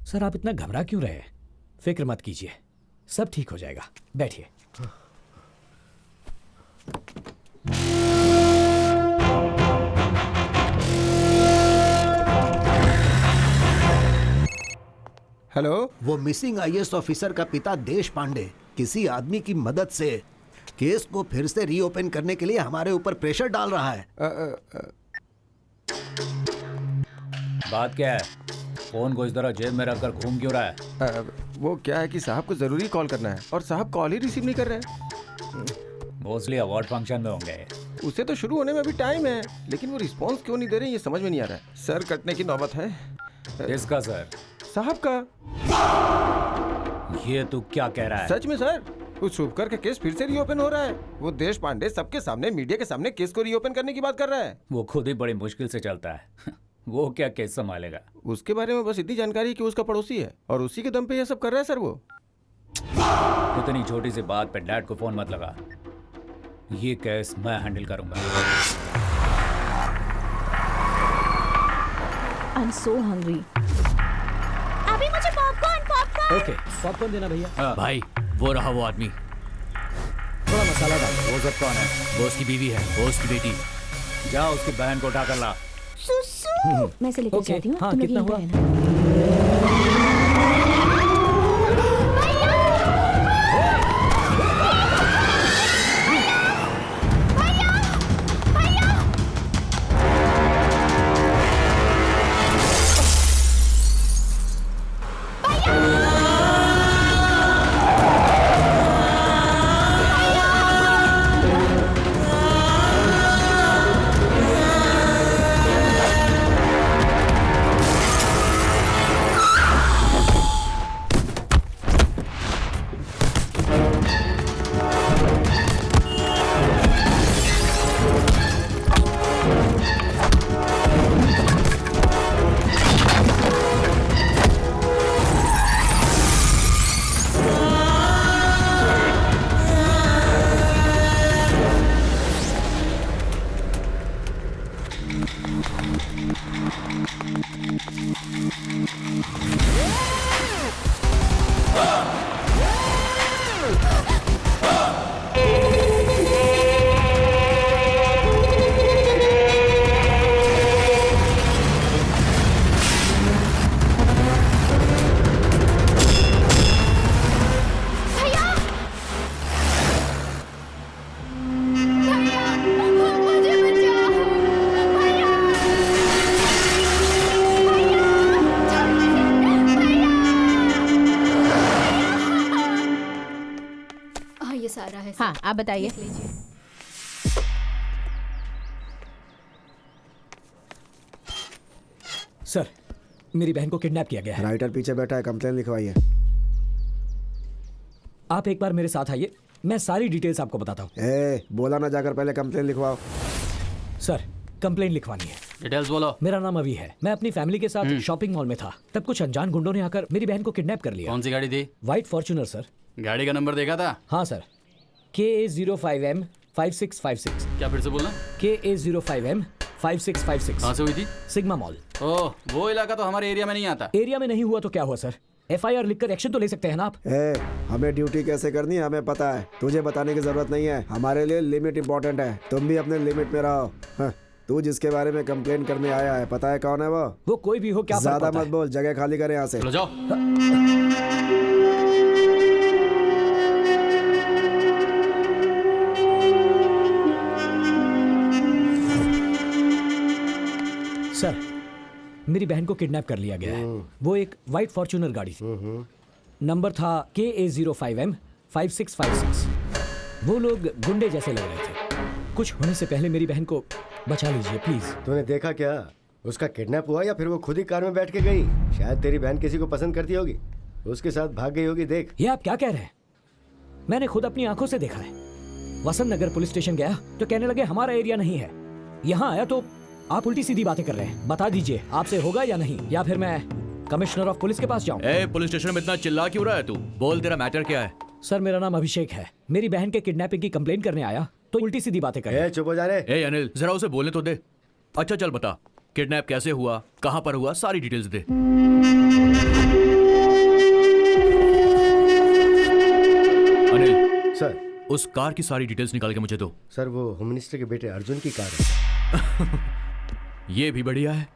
सर, आप इतना घबरा क्यों रहे हैं? फिक्र मत कीजिए, सब ठीक हो जाएगा। बैठिए। हेलो। वो मिसिंग आईएएस ऑफिसर का पिता देश पांडे किसी आदमी की मदद से केस को फिर से रीओपन करने के लिए हमारे ऊपर प्रेशर डाल रहा है। बात क्या है? फोन को इस तरह जेब में रखकर घूम क्यों रहा है? वो क्या है कि साहब को जरूरी कॉल करना है और साहब कॉल ही रिसीव नहीं कर रहे हैं। मोस्टली अवार्ड फंक्शन में होंगे। उसे तो शुरू होने में अभी टाइम है, लेकिन वो रिस्पांस क्यों नहीं दे रहे ये समझ में नहीं आ रहा है। सर कटने की नौबत है। किसका सर? साहब का। ये तू क्या कह रहा है? सच में सर, उस शुभकर का केस फिर से रीओपन हो रहा है। वो देश पांडे सबके सामने, मीडिया के सामने केस को रीओपन करने की बात कर रहा है। वो खुद ही बड़ी मुश्किल से चलता है। वो क्या केस संभालेगा? उसके बारे में बस इतनी जानकारी है कि उसका पड़ोसी है और उसी के दम पे ये सब कर रहा है सर। वो इतनी छोटी सी बात पे डैड को फोन मत लगा। ये केस मैं हैंडल करूंगा। I'm so hungry. अभी मुझे पॉपकॉर्न। ओके, पॉपकॉर्न देना भैया। भाई, वो रहा वो आदमी। थोड़ा मसाला डाल। वो सब कौन है? वो उसकी बीवी है, वो उसकी बेटी। जा उसकी बहन को उठा कर ला। सुसु। मैं से लेकर जाती हूँ। हाँ, तुम लोग कितना यहीं हुआ? पे रहना। हाँ, आप बताइए। सर, मेरी बहन को किडनैप किया गया है। राइटर पीछे बैठा है, कंप्लेन लिखवाइए। आप एक बार मेरे साथ आइए, मैं सारी डिटेल्स आपको बताता हूँ। बोला ना, जाकर पहले कंप्लेन लिखवाओ। सर, कंप्लेन लिखवानी है। डिटेल्स बोलो। मेरा नाम अभी है। मैं अपनी फैमिली के साथ शॉपिंग मॉल में था, तब कुछ अनजान गुंडों ने आकर मेरी बहन को किडनैप कर लिया। कौन सी गाड़ी थी? White Fortuner sir. गाड़ी का नंबर देखा था? हाँ सर, KA05M 5656। क्या फिर से बोलना? KA05M 5656। कहाँ से हुई थी? Sigma mall. ओह, वो इलाका तो हमारे एरिया में नहीं आता। एरिया में नहीं हुआ तो क्या हुआ सर? FIR लिखकर एक्शन तो ले सकते हैं ना आप। हमें ड्यूटी कैसे करनी है हमें पता है, तुझे बताने की जरूरत नहीं है। हमारे लिए लिमिट इम्पोर्टेंट है, तुम भी अपने लिमिट में रहो। हाँ, तू जिसके बारे में कंप्लेन करने आया है, पता है कौन है वो? वो कोई भी हो, क्या ज्यादा मत बोल, जगह खाली करे यहाँ से। चलो जाओ। सर, मेरी बहन को किडनैप कर लिया गया है। वो एक व्हाइट फॉर्च्यूनर गाड़ी थी, नंबर था KA05M 5656। वो लोग गुंडे जैसे लग रहे थे। कुछ होने से पहले मेरी बहन को बचा लीजिए प्लीज। तूने देखा क्या? उसका किडनैप हुआ या फिर वो खुद ही कार में बैठ के गई? शायद तेरी बहन किसी को पसंद करती होगी, उसके साथ भाग गई होगी। देख। ये आप क्या कह रहे हैं? मैंने खुद अपनी आंखों से देखा है। वसंत नगर पुलिस स्टेशन गया तो कहने लगे हमारा एरिया नहीं है। यहाँ आया तो आप उल्टी सीधी बातें कर रहे हैं। बता दीजिए आपसे होगा या नहीं, या फिर मैं कमिश्नर ऑफ पुलिस के पास जाऊं? पुलिस स्टेशन में इतना चिल्ला क्यों रहा है तू? बोल, तेरा मैटर क्या है? सर, मेरा नाम अभिषेक है। मेरी बहन के किडनैपिंग की कंप्लेन करने आया तो उल्टी सीधी बातें कर रहे हैं। चुप हो जा रे। अनिल, जरा उसे बोलने तो दे। अच्छा चल बता, किडनैप कैसे हुआ, कहाँ पर हुआ, सारी डिटेल्स दे। अनिल सर, उस कार की सारी डिटेल्स निकाल के मुझे दो। सर, वो होम मिनिस्टर के बेटे अर्जुन की कार है। ये भी बढ़िया है।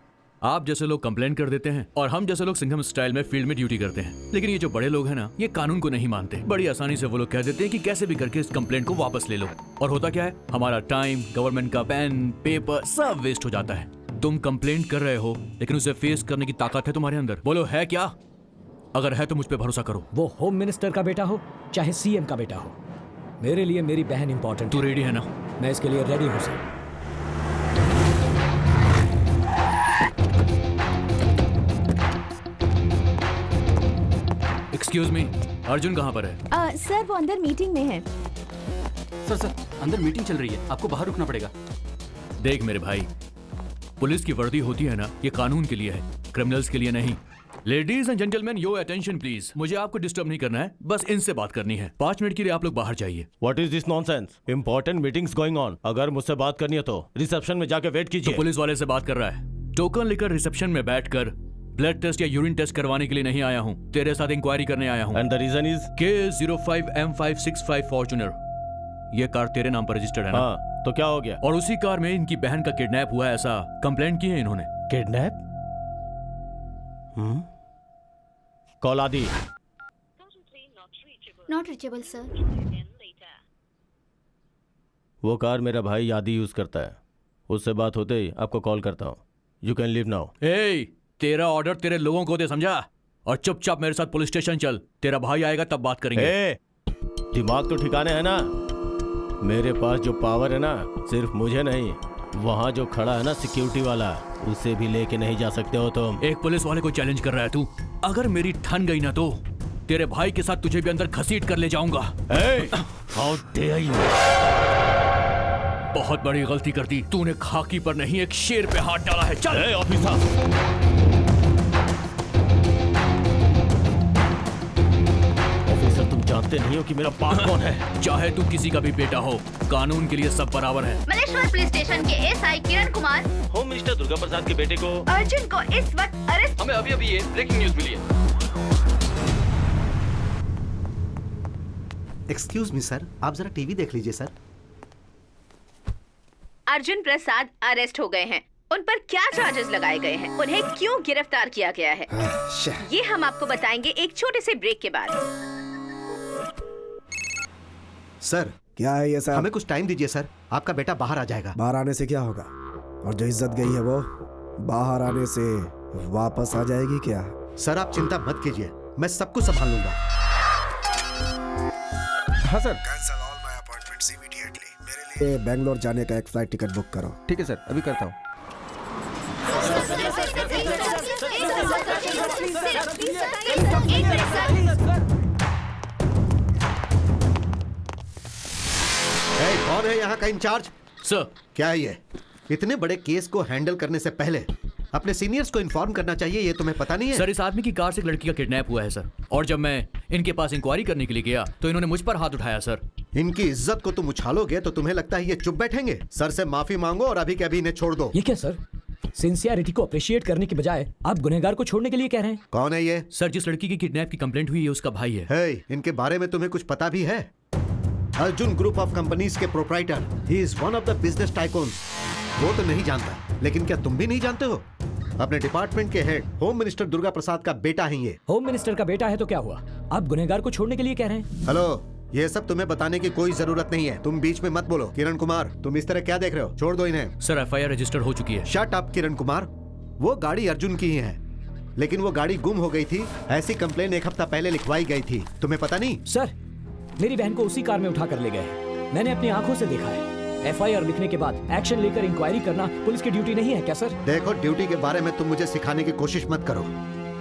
आप जैसे लोग कंप्लेन कर देते हैं और हम जैसे लोग सिंघम स्टाइल में फील्ड में ड्यूटी करते हैं। लेकिन ये जो बड़े लोग हैं ना, ये कानून को नहीं मानते। बड़ी आसानी से वो लोग कह देते हैं कि कैसे भी करके इस कंप्लेंट को वापस ले लो। और होता क्या है, हमारा टाइम, गवर्नमेंट का पेन, पेपर सब वेस्ट हो जाता है। तुम कंप्लेंट कर रहे हो, लेकिन उसे फेस करने की ताकत है तुम्हारे अंदर। बोलो, है क्या? अगर है तो मुझ पर भरोसा करो। वो होम मिनिस्टर का बेटा हो चाहे CM का बेटा हो, मेरे लिए मेरी बहन इंपॉर्टेंट। तू रेडी है ना? मैं इसके लिए रेडी हूँ सर। एक्सक्यूज मी, अर्जुन कहाँ पर है? सर, वो अंदर मीटिंग में है। सर, अंदर मीटिंग चल रही है, आपको बाहर रुकना पड़ेगा। देख मेरे भाई, पुलिस की वर्दी होती है ना, ये कानून के लिए है, क्रिमिनल्स के लिए नहीं। Ladies and gentleman, your attention please. मुझे आपको डिस्टर्ब नहीं करना है, बस इनसे बात करनी है। 5 मिनट के लिए आप लोग बाहर जाइए। What is this nonsense? Important meetings going on. अगर मुझसे बात करनी है तो रिसेप्शन में जाके वेट कीजिए। तो पुलिस वाले से बात कर रहा है। टोकन लेकर रिसेप्शन में बैठकर ब्लड टेस्ट या यूरिन टेस्ट करवाने के लिए नहीं आया हूँ, तेरे साथ इंक्वायरी करने आया हूँ। And the reason is? KA05M565 Fortuner. ये कार तेरे नाम पर रजिस्टर्ड है ना? हाँ, तो क्या हो गया? और उसी कार में इनकी बहन का किडनैप हुआ, ऐसा कंप्लेंट की है इन्होंने। किडनैप? कॉल आदि। Not reachable sir. वो कार मेरा भाई आदि यूज करता है, उससे बात होते ही आपको कॉल करता हूँ। You can leave now. तेरा ऑर्डर तेरे लोगों को दे, समझा? और चुपचाप मेरे साथ पुलिस स्टेशन चल। तेरा भाई आएगा तब बात करेंगे। दिमाग तो ठिकाने है ना? मेरे पास जो पावर है ना, सिर्फ मुझे नहीं, वहाँ जो खड़ा है ना सिक्योरिटी वाला, उसे भी लेके नहीं जा सकते हो तुम। एक पुलिस वाले को चैलेंज कर रहा है तू? अगर मेरी ठन गई ना तो तेरे भाई के साथ तुझे भी अंदर घसीट कर ले जाऊंगा। How dare you! बहुत बड़ी गलती कर दी तूने। खाकी पर नहीं, एक शेर पे हाथ डाला है। चल ऑफिसर! तुम जानते नहीं हो कि मेरा बाप कौन है? चाहे तू किसी का भी बेटा हो, कानून के लिए सब बराबर है। मलेश्वर पुलिस स्टेशन के SI Kiran Kumar home minister Durga प्रसाद के बेटे को अर्जुन को इस वक्त अरेस्ट। हमें अभी ये ब्रेकिंग न्यूज मिली है। एक्सक्यूज मी सर, आप जरा टीवी देख लीजिए सर। अर्जुन प्रसाद अरेस्ट हो गए हैं। उन पर क्या चार्जेस लगाए गए हैं, उन्हें क्यों गिरफ्तार किया गया है, ये हम आपको बताएंगे एक छोटे से ब्रेक के बाद। सर, क्या है ये सर? हमें कुछ टाइम दीजिए सर, आपका बेटा बाहर आ जाएगा। बाहर आने से क्या होगा? और जो इज्जत गई है वो बाहर आने से वापस आ जाएगी क्या? सर आप चिंता मत कीजिए, मैं सब कुछ संभाल लूंगा। हाँ sir. Cancel all my appointments immediately. मेरे लिए बेंगलोर जाने का एक फ्लाइट टिकट बुक करो। ठीक है सर, अभी करता हूँ। कौन है यहाँ का इंचार्ज? सर, क्या है ये? इतने बड़े केस को हैंडल करने से पहले अपने सीनियर्स को इन्फॉर्म करना चाहिए, ये तुम्हें पता नहीं है? सर, इस आदमी की कार से एक लड़की का किडनैप हुआ है सर, और जब मैं इनके पास इंक्वायरी करने के लिए गया तो इन्होंने मुझ पर हाथ उठाया सर। इनकी इज्जत को तुम उछालोगे तो तुम्हें लगता है ये चुप बैठेंगे? सर से माफी मांगो और अभी के अभी इन्हें छोड़ दो। ये क्या सर, सिंसियरिटी को अप्रिशिएट करने के बजाय आप गुनहगार को छोड़ने के लिए कह रहे हैं? कौन है ये? सर, जिस लड़की की किडनैप की कंप्लेंट हुई है उसका भाई है। हे, इनके बारे में तुम्हें कुछ पता भी है? अर्जुन ग्रुप ऑफ कंपनीज के proprietor, he is one of the business tycoons. वो तो नहीं जानता, लेकिन क्या तुम भी नहीं जानते हो? अपने डिपार्टमेंट के हेड होम मिनिस्टर दुर्गा प्रसाद का बेटा है ये। होम मिनिस्टर का बेटा है तो क्या हुआ, आप गुनहगार को छोड़ने के लिए कह रहे हैं? हेलो, ये सब तुम्हें बताने की कोई जरूरत नहीं है, तुम बीच में मत बोलो। किरण कुमार, तुम इस तरह क्या देख रहे हो? छोड़ दो इन्हें। सर, एफआईआर रजिस्टर हो चुकी है। शट अप किरण कुमार, वो गाड़ी अर्जुन की ही है, लेकिन वो गाड़ी गुम हो गई थी। ऐसी कंप्लेन 1 हफ्ता पहले लिखवाई गई थी, तुम्हें पता नहीं? सर, मेरी बहन को उसी कार में उठा कर ले गए, मैंने अपनी आंखों से देखा है। एफआईआर लिखने के बाद एक्शन लेकर इंक्वायरी करना पुलिस की ड्यूटी नहीं है क्या सर? देखो, ड्यूटी के बारे में तुम मुझे सिखाने की कोशिश मत करो।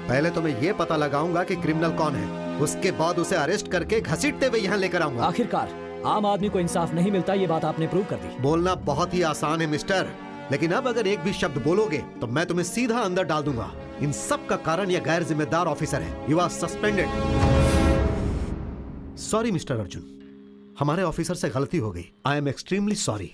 पहले तो मैं ये पता लगाऊंगा कि क्रिमिनल कौन है, उसके बाद उसे अरेस्ट करके घसीटते हुए यहाँ लेकर आऊंगा। आखिरकार आम आदमी को इंसाफ नहीं मिलता, ये बात आपने प्रूव कर दी। बोलना बहुत ही आसान है मिस्टर, लेकिन अब अगर एक भी शब्द बोलोगे तो मैं तुम्हें सीधा अंदर डाल दूंगा। इन सब का कारण यह गैर जिम्मेदार ऑफिसर है। You are suspended. Sorry mister Arjun, हमारे ऑफिसर से गलती हो गई। I am extremely sorry.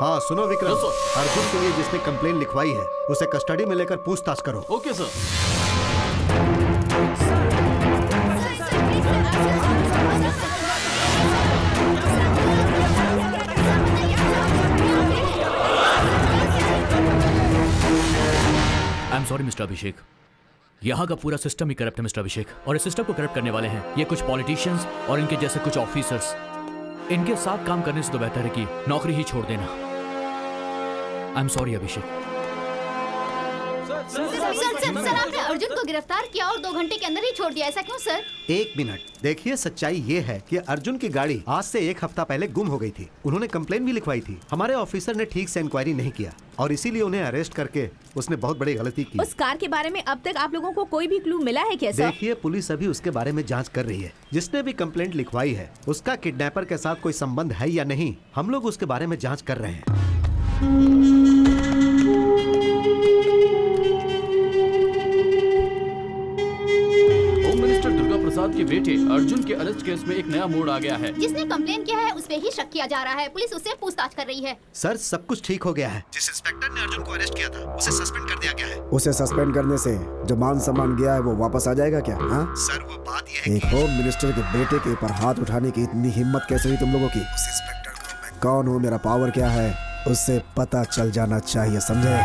हाँ सुनो विक्रम, अर्जुन के लिए जिसने कंप्लेन लिखवाई है उसे कस्टडी में लेकर पूछताछ करो। Okay sir. I am sorry mister Abhishek, यहाँ का पूरा सिस्टम ही करप्ट है मिस्टर अभिषेक, और इस सिस्टम को करप्ट करने वाले हैं ये कुछ पॉलिटिशियंस और इनके जैसे कुछ ऑफिसर्स। इनके साथ काम करने से तो बेहतर है कि नौकरी ही छोड़ देना। आई एम सॉरी अभिषेक। सर, आपने अर्जुन को गिरफ्तार किया और 2 घंटे के अंदर ही छोड़ दिया, ऐसा क्यों सर? 1 मिनट, देखिए सच्चाई ये है कि अर्जुन की गाड़ी आज से 1 हफ्ता पहले गुम हो गई थी। उन्होंने कंप्लेन भी लिखवाई थी। हमारे ऑफिसर ने ठीक से इंक्वायरी नहीं किया और इसीलिए उन्हें अरेस्ट करके उसने बहुत बड़ी गलती की। उस कार के बारे में अब तक आप लोगों को कोई भी क्लू मिला है क्या सर? देखिए, पुलिस अभी उसके बारे में जांच कर रही है। जिसने भी कंप्लेंट लिखवाई है उसका किडनैपर के साथ कोई संबंध है या नहीं, हम लोग उसके बारे में जांच कर रहे हैं। प्रसाद के बेटे अर्जुन के अरेस्ट केस में एक नया मोड़ आ गया है। जिसने कंप्लेन किया है उस पे ही शक किया जा रहा है। पुलिस उससे पूछताछ कर रही है। सर, सब कुछ ठीक हो गया है। जिस इंस्पेक्टर ने अर्जुन को अरेस्ट किया था उसे सस्पेंड कर दिया गया है। उसे सस्पेंड करने से जो मान सम्मान गया है वो वापस आ जाएगा क्या? हाँ सर, वो बात यह है एक होम मिनिस्टर के बेटे के ऊपर हाथ उठाने की इतनी हिम्मत कैसे हुई तुम लोगों की? उस इंस्पेक्टर को मैं कौन हूँ, मेरा पावर क्या है, उससे पता चल जाना चाहिए, समझे?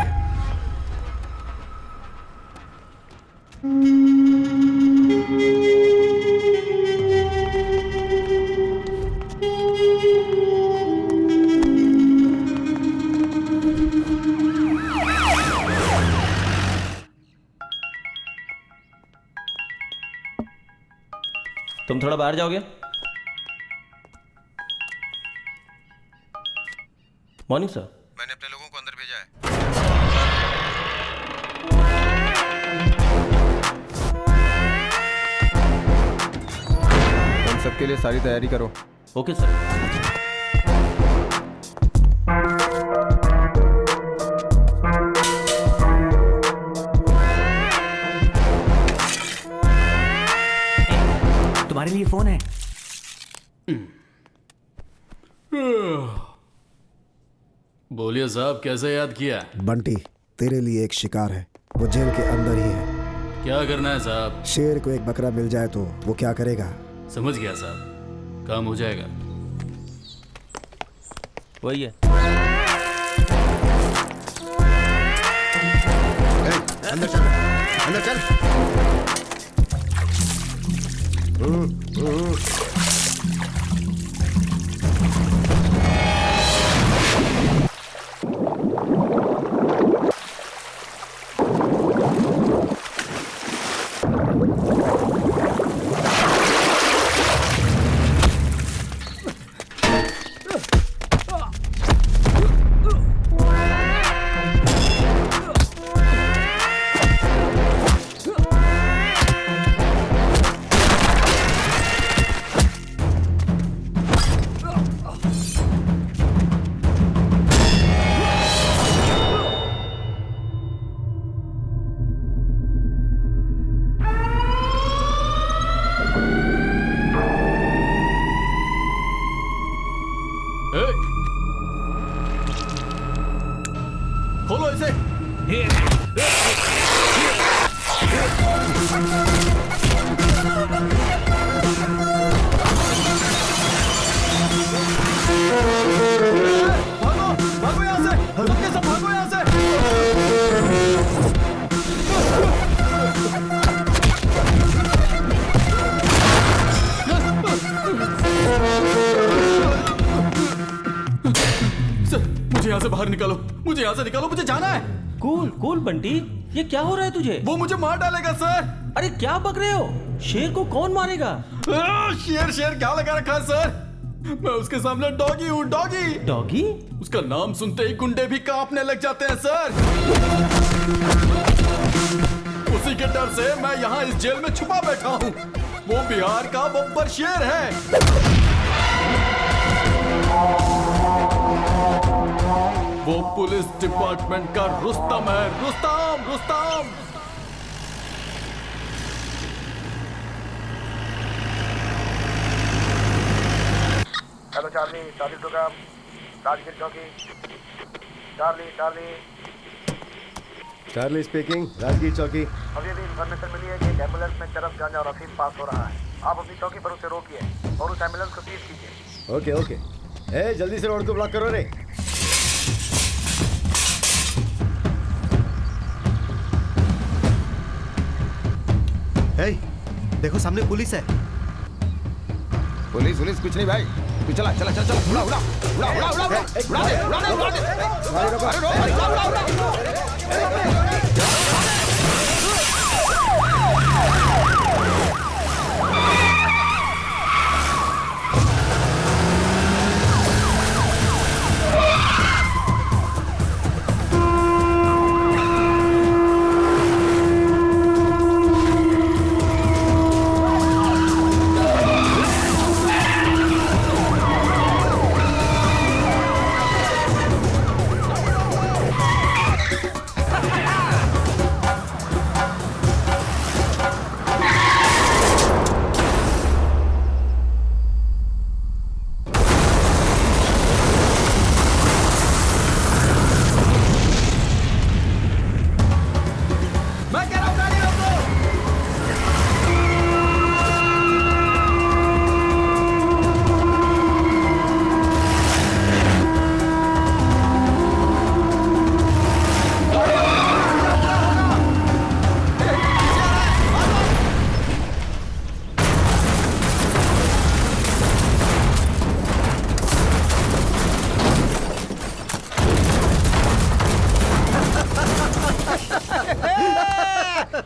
तुम थोड़ा बाहर जाओगे? Morning sir. मैंने अपने लोगों को अंदर भेजा है। तुम सबके लिए सारी तैयारी करो। Okay sir. तुम्हारे लिए फोन है। बोलिए साहब, कैसे याद किया? बंटी, तेरे लिए एक शिकार है, वो जेल के अंदर ही है। क्या करना है साहब? शेर को एक बकरा मिल जाए तो वो क्या करेगा? समझ गया साहब, काम हो जाएगा। वही है। अंदर चल, अंदर चल। इसे। भागो यहाँ से, सबके सब भागो यहाँ से। सर, मुझे यहाँ से बाहर निकालो, मुझे यहाँ से निकालो, मुझे जाना है। कूल कूल बंटी, ये क्या हो रहा है तुझे? वो मुझे मार डालेगा सर। अरे क्या बक रहे हो? शेर को कौन मारेगा? शेर शेर क्या लगा रखा है सर? मैं उसके सामने डॉगी हूँ, डॉगी। डॉगी? उसका नाम सुनते ही गुंडे भी कांपने लग जाते हैं सर। उसी के डर से मैं यहाँ इस जेल में छुपा बैठा हूँ। वो बिहार का बब्बर शेर है। वो पुलिस डिपार्टमेंट का रुस्तम है, Rustam Rustam. Hello Charlie, Charlie program, Rajgir चौकी। Charlie Charlie Charlie speaking, Rajgir चौकी। अभी अभी इन्फॉर्मेशन मिली है कि एक एम्बुलेंस में चरस गांजा और अफीम पास हो रहा है। आप अपनी चौकी पर उसे रोकिए और उस एम्बुलेंस को सीज कीजिए। Okay okay. ए जल्दी से रोड को ब्लॉक करो रे। हे, देखो सामने पुलिस है। पुलिस पुलिस कुछ नहीं भाई, तू चला चला चला चला, उड़ा उड़ा उड़ा उड़ा उड़ा उड़ा उड़ा दे उड़ा दे उड़ा दे। अरे रो भाई, उड़ा उड़ा उड़ा।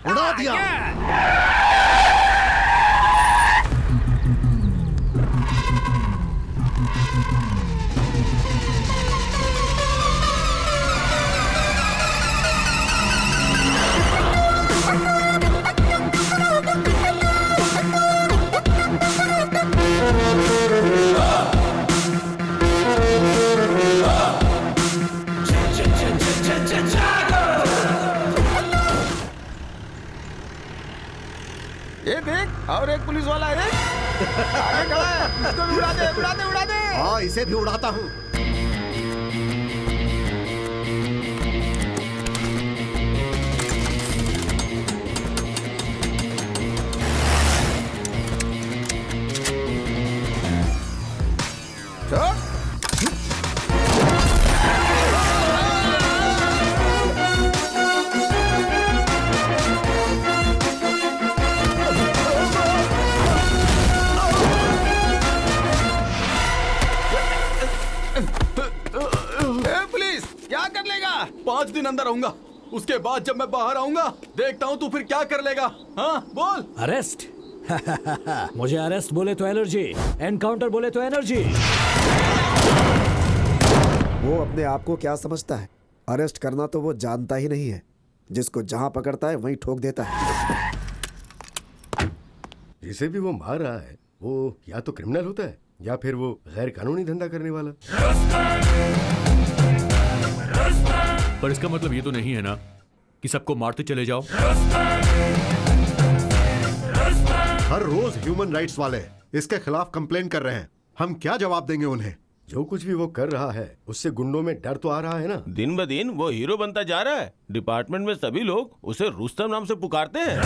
उड़ा दिया। ये देख, और एक पुलिस वाला है, आगे खड़ा है, इसको भी उड़ा दे उड़ा दे उड़ा दे। हाँ, इसे भी उड़ाता हूँ। पुलिस क्या कर लेगा? 5 दिन अंदर रहूंगा, उसके बाद जब मैं बाहर आऊंगा देखता हूँ तू फिर क्या कर लेगा। हाँ बोल। अरेस्ट? मुझे अरेस्ट बोले तो एलर्जी, एनकाउंटर बोले तो एनर्जी। वो अपने आप को क्या समझता है? अरेस्ट करना तो वो जानता ही नहीं है। जिसको जहां पकड़ता है वहीं ठोक देता है। जिसे भी वो मार रहा है वो या तो क्रिमिनल होता है या फिर वो गैर कानूनी धंधा करने वाला। पर इसका मतलब ये तो नहीं है ना कि सबको मारते चले जाओ। हर रोज ह्यूमन राइट्स वाले इसके खिलाफ कंप्लेन कर रहे हैं। हम क्या जवाब देंगे उन्हें? जो कुछ भी वो कर रहा है उससे गुंडों में डर तो आ रहा है ना। दिन ब दिन वो हीरो बनता जा रहा है। डिपार्टमेंट में सभी लोग उसे रुस्तम नाम से पुकारते हैं।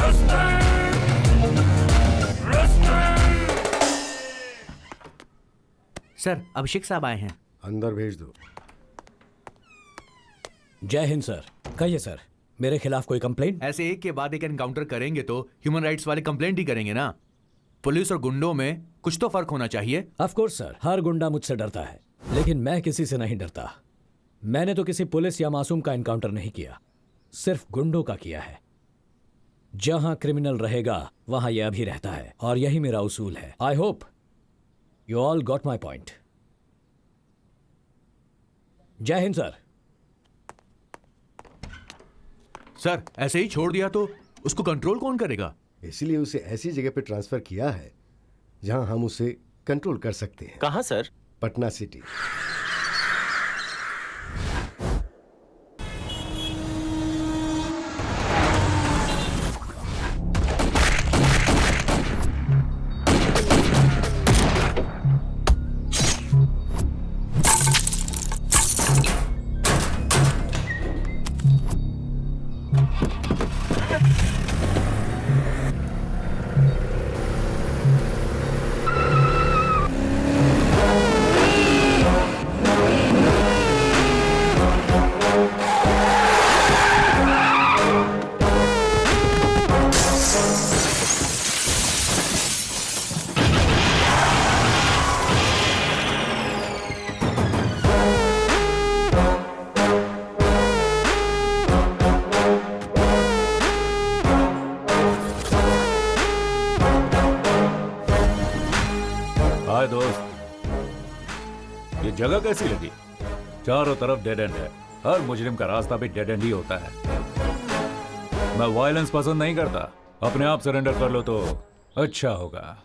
सर, अभिषेक साहब आए हैं। अंदर भेज दो। जय हिंद सर। कहिए सर, मेरे खिलाफ कोई कंप्लेंट? ऐसे एक के बाद एक एनकाउंटर करेंगे तो ह्यूमन राइट्स वाले कंप्लेंट ही करेंगे ना। पुलिस और गुंडों में कुछ तो फर्क होना चाहिए। ऑफ कोर्स सर, हर गुंडा मुझसे डरता है, लेकिन मैं किसी से नहीं डरता। मैंने तो किसी पुलिस या मासूम का एनकाउंटर नहीं किया, सिर्फ गुंडों का किया है। जहां क्रिमिनल रहेगा वहां यह अभी रहता है, और यही मेरा उसूल है। I hope you all got my point. जय हिंद सर। सर, ऐसे ही छोड़ दिया तो उसको कंट्रोल कौन करेगा? इसलिए उसे ऐसी जगह पे ट्रांसफर किया है जहां हम उसे कंट्रोल कर सकते हैं। कहां सर? पटना सिटी। हाय दोस्त, ये जगह कैसी लगी? चारों तरफ डेड एंड है। हर मुजरिम का रास्ता भी डेड एंड ही होता है। मैं वायलेंस पसंद नहीं करता। अपने आप सरेंडर कर लो तो अच्छा होगा।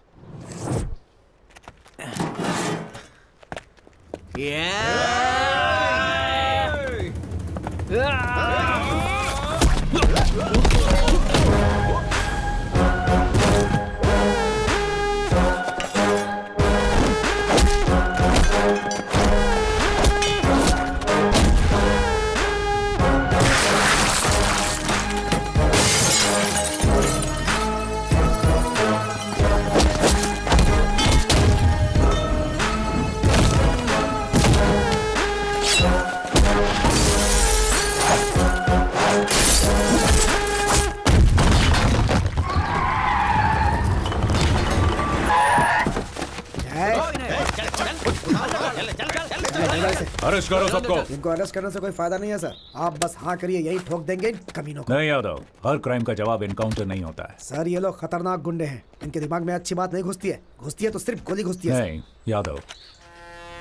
अरेस्ट करो सबको। इनको अरेस्ट करने से कोई फायदा नहीं है सर। आप बस हाँ करिए, यही ठोक देंगे इन कमीनों को। नहीं यादव, हर क्राइम का जवाब एनकाउंटर नहीं होता है। सर, ये लोग खतरनाक गुंडे हैं। इनके दिमाग में अच्छी बात नहीं घुसती है। घुसती है तो सिर्फ गोली घुसती है। नहीं यादव,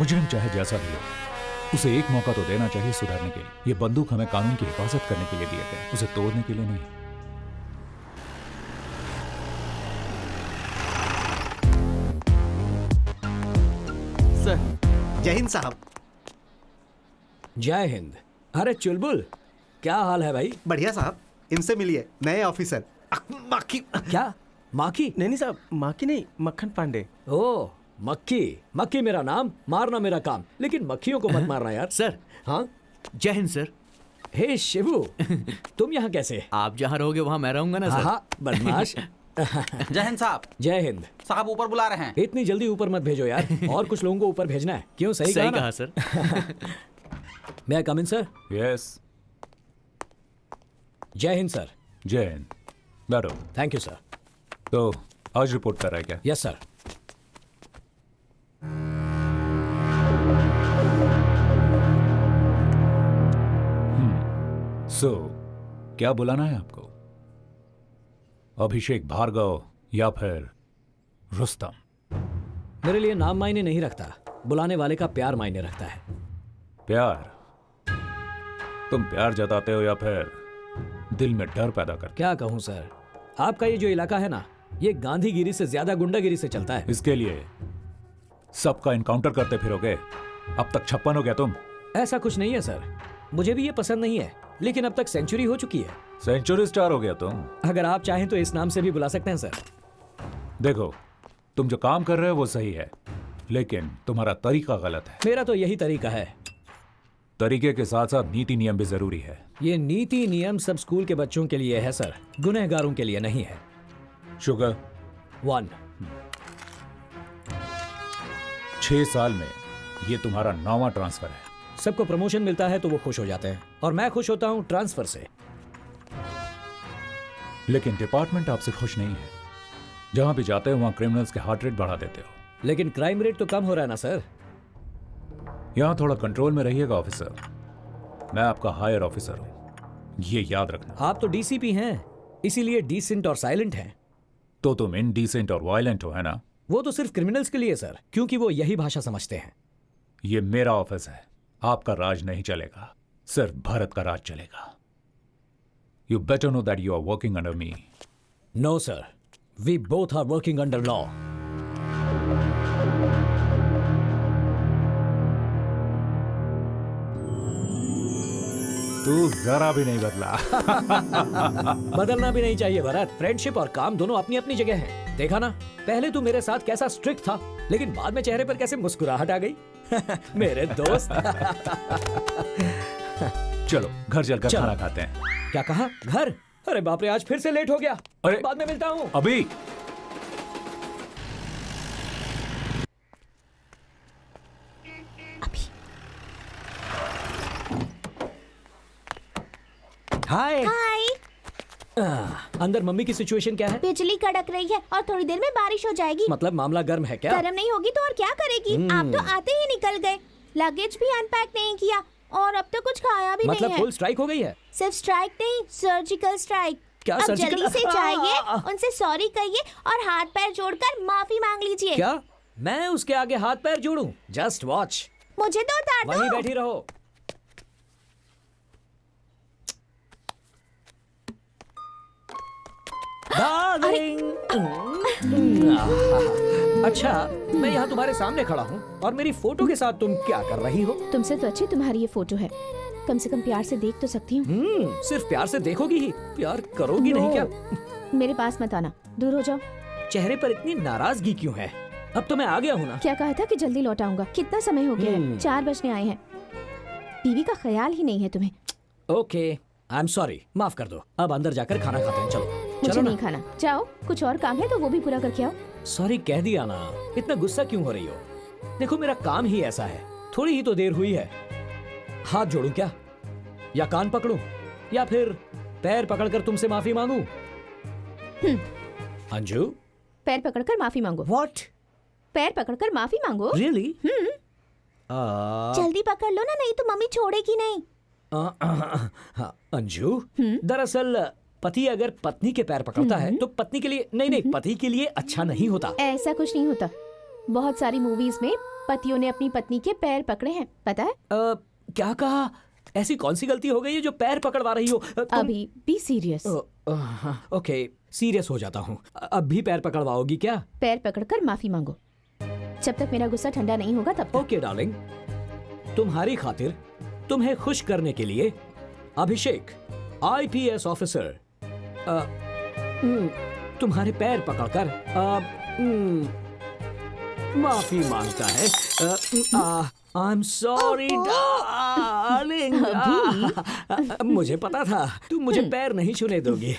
मुजरिम चाहे जैसा भी हो, उसे एक मौका तो देना चाहिए सुधरने के लिए। ये बंदूक हमें कानून की हिफाजत करने के लिए दिए गए, उसे तोड़ने के लिए नहीं। सर, जय हिंद साहब। जय हिंद। अरे चुलबुल, क्या हाल है भाई? बढ़िया साहब, इनसे मिलिए, नए ऑफिसर। माखी? क्या माखी? नहीं साहब, माखी नहीं, मक्खन पांडे। ओ मक्खी। मक्खी मेरा नाम, मारना मेरा काम, लेकिन मक्खियों को मत मारना यार। सर। हाँ, जय हिंद सर। हे शिवू, तुम यहाँ कैसे? आप जहाँ रहोगे वहाँ मैं रहूंगा ना सर। हाँ, बदमाश। जय हिंद साहब। जय हिंद साहब, ऊपर बुला रहे हैं। इतनी जल्दी ऊपर मत भेजो यार, और कुछ लोगों को ऊपर भेजना है। क्यों? सही कहा सर। मैं कम इन सर? यस। जय हिंद सर। जय हिंद। बैठो। Thank you sir. तो आज रिपोर्ट कर रहा है क्या? Yes sir. क्या बुलाना है आपको? अभिषेक भार्गव या फिर रुस्तम? मेरे लिए नाम मायने नहीं रखता, बुलाने वाले का प्यार मायने रखता है। प्यार? तुम प्यार जताते हो या फिर दिल में डर पैदा करते? क्या कहूं सर, आपका ये जो इलाका है ना, ये गांधीगिरी से ज्यादा गुंडागिरी से चलता है। इसके लिए सबका इनकाउंटर करते फिरोगे? अब तक 56 हो गया तुम। ऐसा कुछ नहीं है सर, मुझे भी ये पसंद नहीं है, लेकिन अब तक सेंचुरी हो चुकी है। सेंचुरी स्टार हो गया तुम। अगर आप चाहें तो इस नाम से भी बुला सकते हैं सर। देखो, तुम जो काम कर रहे हो वो सही है, लेकिन तुम्हारा तरीका गलत है। मेरा तो यही तरीका है। तरीके के साथ साथ नीति नियम भी जरूरी है। ये नीति नियम सब स्कूल के बच्चों के लिए है सर, गुनहगारों के लिए नहीं है। शुगर 1। 6 साल में ये तुम्हारा 9वां ट्रांसफर है। सबको प्रमोशन मिलता है तो वो खुश हो जाते हैं, और मैं खुश होता हूँ ट्रांसफर से। लेकिन डिपार्टमेंट आपसे खुश नहीं है। जहां भी जाते हो वहां क्रिमिनल्स के हार्ट रेट बढ़ा देते हो। लेकिन क्राइम रेट तो कम हो रहा है ना सर। यहां थोड़ा कंट्रोल में रहिएगा ऑफिसर। मैं आपका हायर ऑफिसर हूं, ये याद रखना। आप तो डीसीपी हैं, इसीलिए डिसेंट और साइलेंट हैं। तो तुम इनडिसेंट और वायलेंट हो, है ना? वो तो सिर्फ क्रिमिनल्स के लिए सर, क्योंकि वो यही भाषा समझते हैं। ये मेरा ऑफिस है, आपका राज नहीं चलेगा, सिर्फ भारत का राज चलेगा। You better know that you are working under me. No, sir. We both are working under law. तू जरा भी नहीं बदला। बदलना भी नहीं चाहिए भरत। फ्रेंडशिप और काम दोनों अपनी अपनी जगह हैं। देखा ना, पहले तू मेरे साथ कैसा स्ट्रिक्ट था, लेकिन बाद में चेहरे पर कैसे मुस्कुराहट आ गई। मेरे दोस्त। चलो घर चलकर खाना खाते हैं। क्या कहा? घर? अरे बाप रे, आज फिर से लेट हो गया। अरे बाद में मिलता हूँ। अभी हाय। हाय। अंदर मम्मी की सिचुएशन क्या है? बिजली कड़क रही है और थोड़ी देर में बारिश हो जाएगी। मतलब मामला गर्म है क्या? गर्म नहीं होगी तो और क्या करेगी? आप तो आते ही निकल गए, लगेज भी अनपैक नहीं किया और अब तो कुछ खाया भी नहीं है। मतलब फुल स्ट्राइक हो गई है? सिर्फ स्ट्राइक नहीं, सर्जिकल स्ट्राइक। क्या अब सर्जिकल? जल्दी से जाइए, उनसे सॉरी कहिए और हाथ पैर जोड़कर माफी मांग लीजिए। क्या मैं उसके आगे हाथ पैर जोड़ूं? Just watch. मुझे तो उतार दो। वहीं बैठी रहो। अच्छा, मैं यहाँ तुम्हारे सामने खड़ा हूँ और मेरी फोटो के साथ तुम क्या कर रही हो? तुमसे तो अच्छी तुम्हारी ये फोटो है, कम से कम प्यार से देख तो सकती हूँ। सिर्फ प्यार से देखोगी ही, प्यार करोगी नहीं क्या? मेरे पास मत आना, दूर हो जाओ। चेहरे पर इतनी नाराजगी क्यों है? अब तो मैं आ गया हूँ ना। क्या कहा था कि जल्दी लौट आऊंगा? कितना समय हो गया है? 4 बजने आए हैं। बीवी का ख्याल ही नहीं है तुम्हें। ओके, आई एम सॉरी, माफ कर दो। अब अंदर जाकर खाना खाते हैं। चलो। मुझे नहीं खाना, जाओ। कुछ और काम है तो वो भी पूरा करके आओ। सॉरी कह दिया ना, इतना गुस्सा क्यों हो रही हो? देखो मेरा काम ही ऐसा है, थोड़ी ही तो देर हुई है। हाथ जोड़ूं क्या, या कान पकड़ूं, या फिर पैर पकड़कर तुमसे माफी मांगूं? अंजू, पैर पकड़कर माफी मांगो। What? पैर पकड़कर माफी मांगो? Really? जल्दी पकड़ लो ना, नहीं तो मम्मी छोड़ेगी नहीं। अंजू, दरअसल पति अगर पत्नी के पैर पकड़ता है तो पत्नी के लिए नहीं, पति के लिए अच्छा नहीं होता। ऐसा कुछ नहीं होता। बहुत सारी मूवीज में पतियों ने अपनी पत्नी के पैर पकड़े हैं, पता है? क्या कहा? ऐसी कौन सी गलती हो गई है जो पैर पकड़वा रही हो? अभी बी सीरियस। ओके, सीरियस हो जाता हूँ। अब भी पैर पकड़वाओगी क्या? पैर पकड़कर माफी मांगो, जब तक मेरा गुस्सा ठंडा नहीं होगा तब तक। ओके डार्लिंग, तुम्हारी खातिर तुम्हें खुश करने के लिए अभिषेक IPS ऑफिसर तुम्हारे पैर पकड़कर माफी मांगता है। आई एम सॉरी डार्लिंग। मुझे पता था तुम मुझे पैर नहीं छूने दोगी।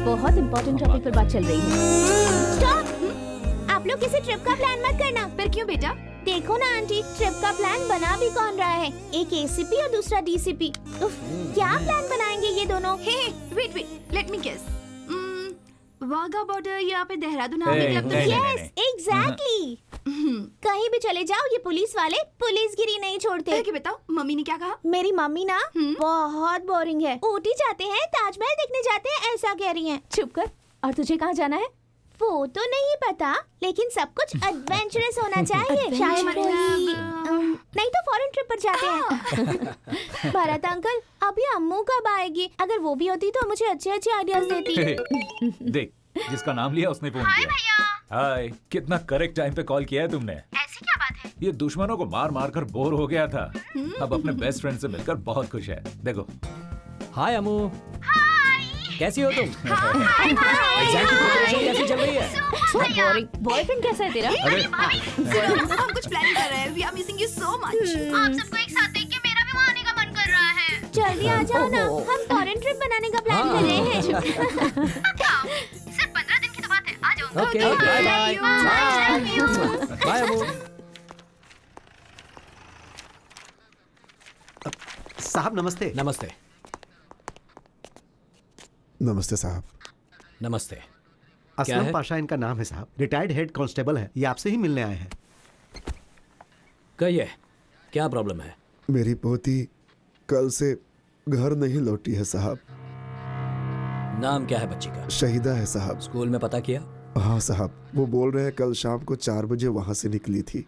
बहुत इंपॉर्टेंट टॉपिक पर बात चल रही है। स्टॉप! आप लोग किसी ट्रिप का प्लान मत करना। फिर क्यों बेटा? देखो ना आंटी, ट्रिप का प्लान बना भी कौन रहा है? एक ACP और दूसरा DCP। क्या प्लान बनाएंगे ये दोनों? Wait, let me guess. Wagah border या फिर देहरादून आने के लिए? Yes, exactly. कहीं भी चले जाओ ये पुलिस वाले पुलिसगिरी नहीं छोड़ते। क्या बताओ, मम्मी ने क्या कहा? मेरी मम्मी ना बहुत बोरिंग है। ऊटी जाते हैं, ताजमहल देखने जाते हैं, ऐसा कह रही हैं। चुप कर। और तुझे कहाँ जाना है? वो तो नहीं पता, लेकिन सब कुछ एडवेंचरस होना चाहिए। शायद नहीं तो फॉरेन ट्रिप पर जाते हैं। भरत अंकल, अभी अम्मू कब आएगी? अगर वो भी होती तो मुझे अच्छे अच्छे आइडियाज देती। देख, जिसका नाम लिया उसने फोन किया। हाय, कितना करेक्ट टाइम पे कॉल किया है तुमने। ऐसी क्या बात है? ये दुश्मनों को मार मार कर बोर हो गया था, अब अपने बेस्ट फ्रेंड से मिलकर बहुत खुश है। देखो। हाय अम्मू। हाय। कैसी हो तुम? एग्जाम की प्रिपरेशन कैसी चल रही है? बॉयफ्रेंड कैसा है तेरा? हम कुछ प्लान कर रहे हैं। We are missing you so much. आप सबको एक साथ देख के मेरा भी वहाँ आने का मन कर रहा है। जल्दी आ जाओ ना, हम फॉरेन ट्रिप बनाने का प्लान कर रहे हैं। सिर्फ 15 दिन की तो बात है, आ जाओ। Okay, bye bye Abu. साहब नमस्ते। नमस्ते। नमस्ते साहब। नमस्ते। असलम पाशा इनका नाम है साहब, रिटायर्ड हेड कांस्टेबल है, ये आपसे ही मिलने आए हैं। कहिए क्या प्रॉब्लम है? मेरी पोती कल से घर नहीं लौटी है साहब। नाम क्या है बच्ची का? शहीदा है साहब। स्कूल में पता किया? हाँ साहब, वो बोल रहे हैं कल शाम को 4 बजे वहां से निकली थी।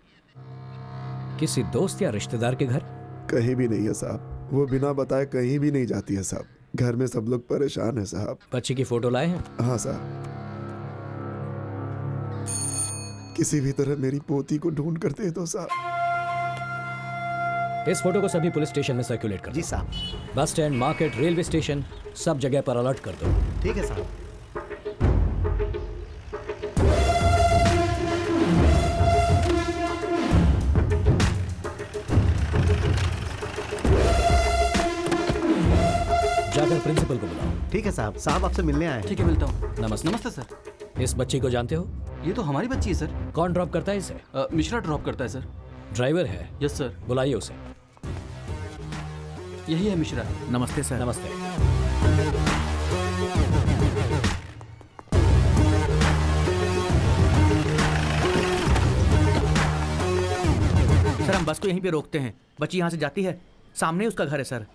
किसी दोस्त या रिश्तेदार के घर? कहीं भी नहीं है साहब, वो बिना बताए कहीं भी नहीं जाती है साहब। घर में सब लोग परेशान है साहब। बच्ची की फोटो लाए हैं? हाँ साहब, किसी भी तरह मेरी पोती को ढूंढ कर दे दो साहब। इस फोटो को सभी पुलिस स्टेशन में सर्कुलेट कर दो। जी साहब। Bus stand, market, railway station, सब जगह पर अलर्ट कर दो। ठीक है साहब। जाकर प्रिंसिपल को बुलाओ। ठीक है साहब। साहब आपसे मिलने आए हैं। ठीक है, मिलता हूँ। नमस्ते। नमस्ते सर। इस बच्ची को जानते हो? ये तो हमारी बच्ची है सर। कौन ड्रॉप करता है इसे? मिश्रा ड्रॉप करता है सर। ड्राइवर है? Yes sir. बुलाइए उसे। यही है मिश्रा। नमस्ते सर। नमस्ते। सर हम बस को यहीं पे रोकते हैं। बच्ची यहाँ से जाती है, सामने उसका घर है सर।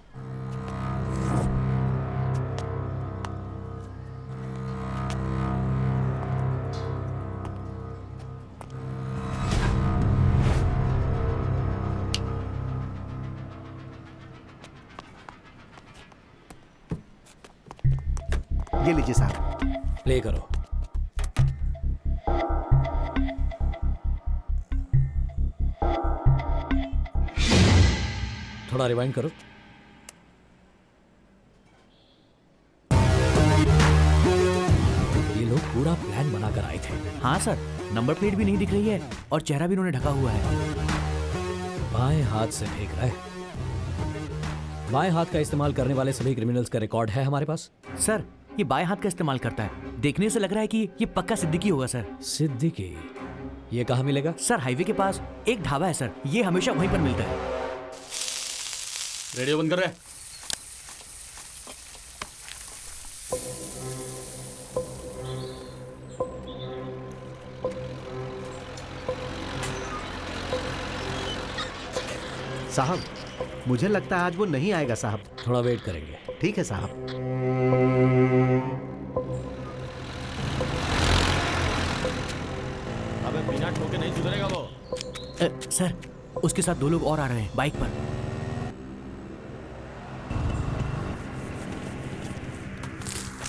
ये लीजिए साहब। प्ले करो। थोड़ा रिवाइंड करो। ये लोग पूरा प्लान बनाकर आए थे। हाँ सर, नंबर प्लेट भी नहीं दिख रही है और चेहरा भी उन्होंने ढका हुआ है। बाएं हाथ से फेंक रहा है। बाएं हाथ का इस्तेमाल करने वाले सभी क्रिमिनल्स का रिकॉर्ड है हमारे पास। सर ये बाएं हाथ का इस्तेमाल करता है। देखने से लग रहा है कि ये पक्का सिद्दीकी होगा सर। सिद्दीकी? ये कहाँ मिलेगा? सर हाईवे के पास एक ढाबा है सर, ये हमेशा वहीं पर मिलता है। रेडियो बंद कर रहे। साहब मुझे लगता है आज वो नहीं आएगा साहब। थोड़ा वेट करेंगे। ठीक है साहब। अबे बिना ठोके नहीं सुधरेगा वो। सर उसके साथ 2 लोग और आ रहे हैं बाइक पर।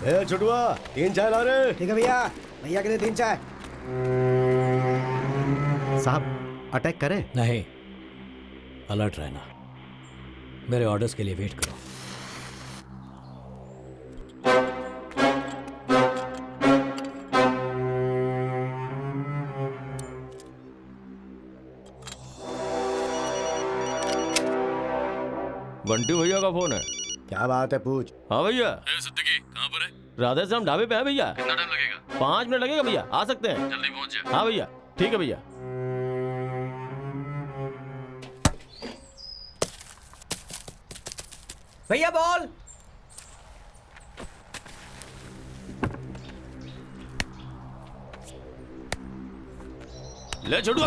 ए छुटुआ 3 चाय ला रे। ठीक है भैया, भैया के लिए 3 चाय। साहब अटैक करें? नहीं, अलर्ट रहना। मेरे ऑर्डर्स के लिए वेट करो। बंटी भैया का फोन है। क्या बात है, पूछ। हाँ भैया। सिद्दीकी कहाँ पर है? राधे श्याम ढाबे पे है भैया। कितना टाइम लगेगा? 5 मिनट लगेगा भैया, आ सकते हैं। जल्दी पहुँच जाए। हाँ भैया, ठीक है भैया। भैया बॉल। ले छोटू।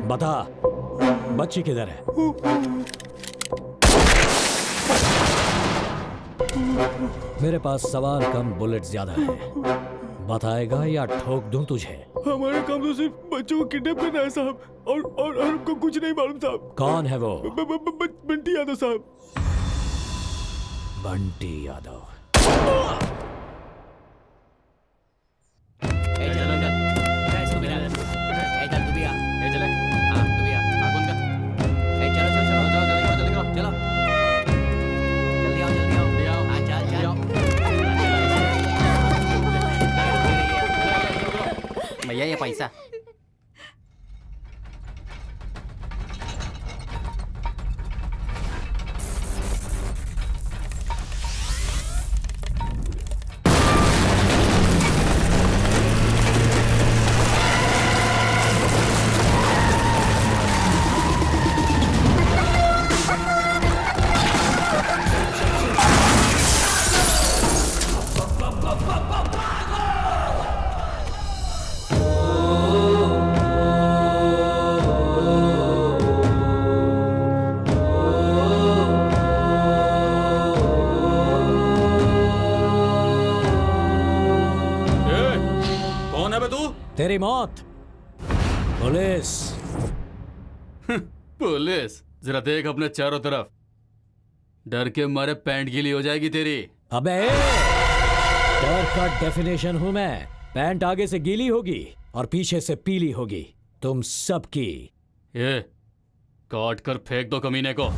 बता, बच्ची किधर है? मेरे पास सवाल कम, बुलेट ज्यादा है। बताएगा या ठोक दूं तुझे? हमारा काम तो सिर्फ बच्चों को किडनैप करना है साहब, और हमको कुछ नहीं मालूम साहब। कौन है वो? बंटी यादव साहब। बंटी यादव। भैया ये पैसा। तेरी मौत। पुलिस। पुलिस? जरा देख अपने चारों तरफ, डर के मारे पैंट गीली हो जाएगी तेरी। अबे, डर का डेफिनेशन हूं मैं। पैंट आगे से गीली होगी और पीछे से पीली होगी, तुम सबकी। ये काट कर फेंक दो कमीने को।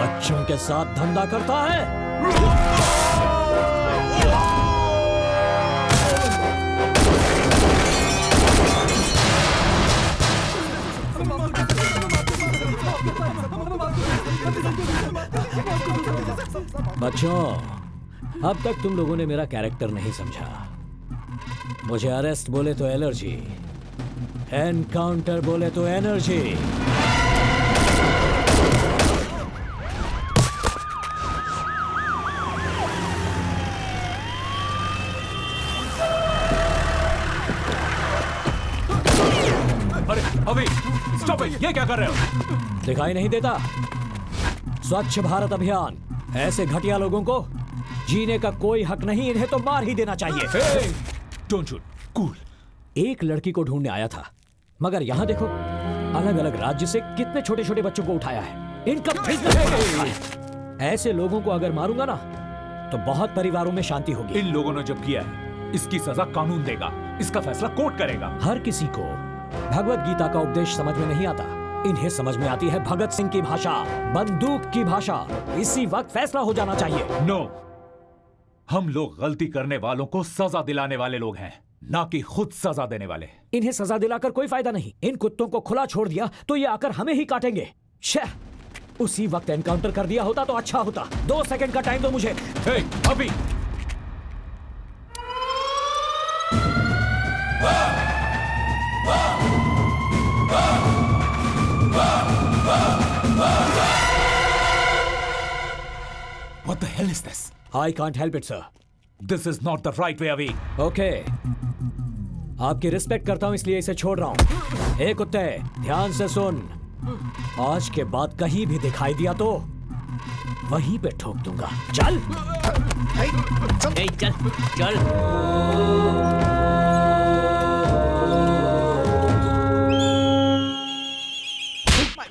बच्चों के साथ धंधा करता है। बच्चों, अब तक तुम लोगों ने मेरा कैरेक्टर नहीं समझा। मुझे अरेस्ट बोले तो एलर्जी, एनकाउंटर बोले तो एनर्जी। अरे अभी स्टॉप इट, ये क्या कर रहे हो? दिखाई नहीं देता? स्वच्छ भारत अभियान। ऐसे घटिया लोगों को जीने का कोई हक नहीं, इन्हें तो मार ही देना चाहिए। Don't shoot, cool. एक लड़की को ढूंढने आया था, मगर यहाँ देखो, अलग अलग राज्य से कितने छोटे छोटे बच्चों को उठाया है। इनका बिजनेस है। ऐसे लोगों को अगर मारूंगा ना, तो बहुत परिवारों में शांति होगी। इन लोगों ने जब किया है, इसकी सजा कानून देगा, इसका फैसला कोर्ट करेगा। हर किसी को भगवत गीता का उपदेश समझ में नहीं आता, इन्हें समझ में आती है भगत सिंह की भाषा, बंदूक की भाषा। इसी वक्त फैसला हो जाना चाहिए। नो, हम लोग गलती करने वालों को सजा दिलाने वाले लोग हैं, ना कि खुद सजा देने वाले। इन्हें सजा दिलाकर कोई फायदा नहीं। इन कुत्तों को खुला छोड़ दिया तो ये आकर हमें ही काटेंगे। शह, उसी वक्त एनकाउंटर कर दिया होता तो अच्छा होता। 2 सेकंड का टाइम दो मुझे। अभी What the hell is this? I can't help it, sir. This is not the right way, Avi. Okay. आपकी रिस्पेक्ट करता हूं इसलिए इसे छोड़ रहा हूं। ए कुत्ते, ध्यान से सुन। आज के बाद कहीं भी दिखाई दिया तो वहीं पे ठोक दूंगा। चल चल चल।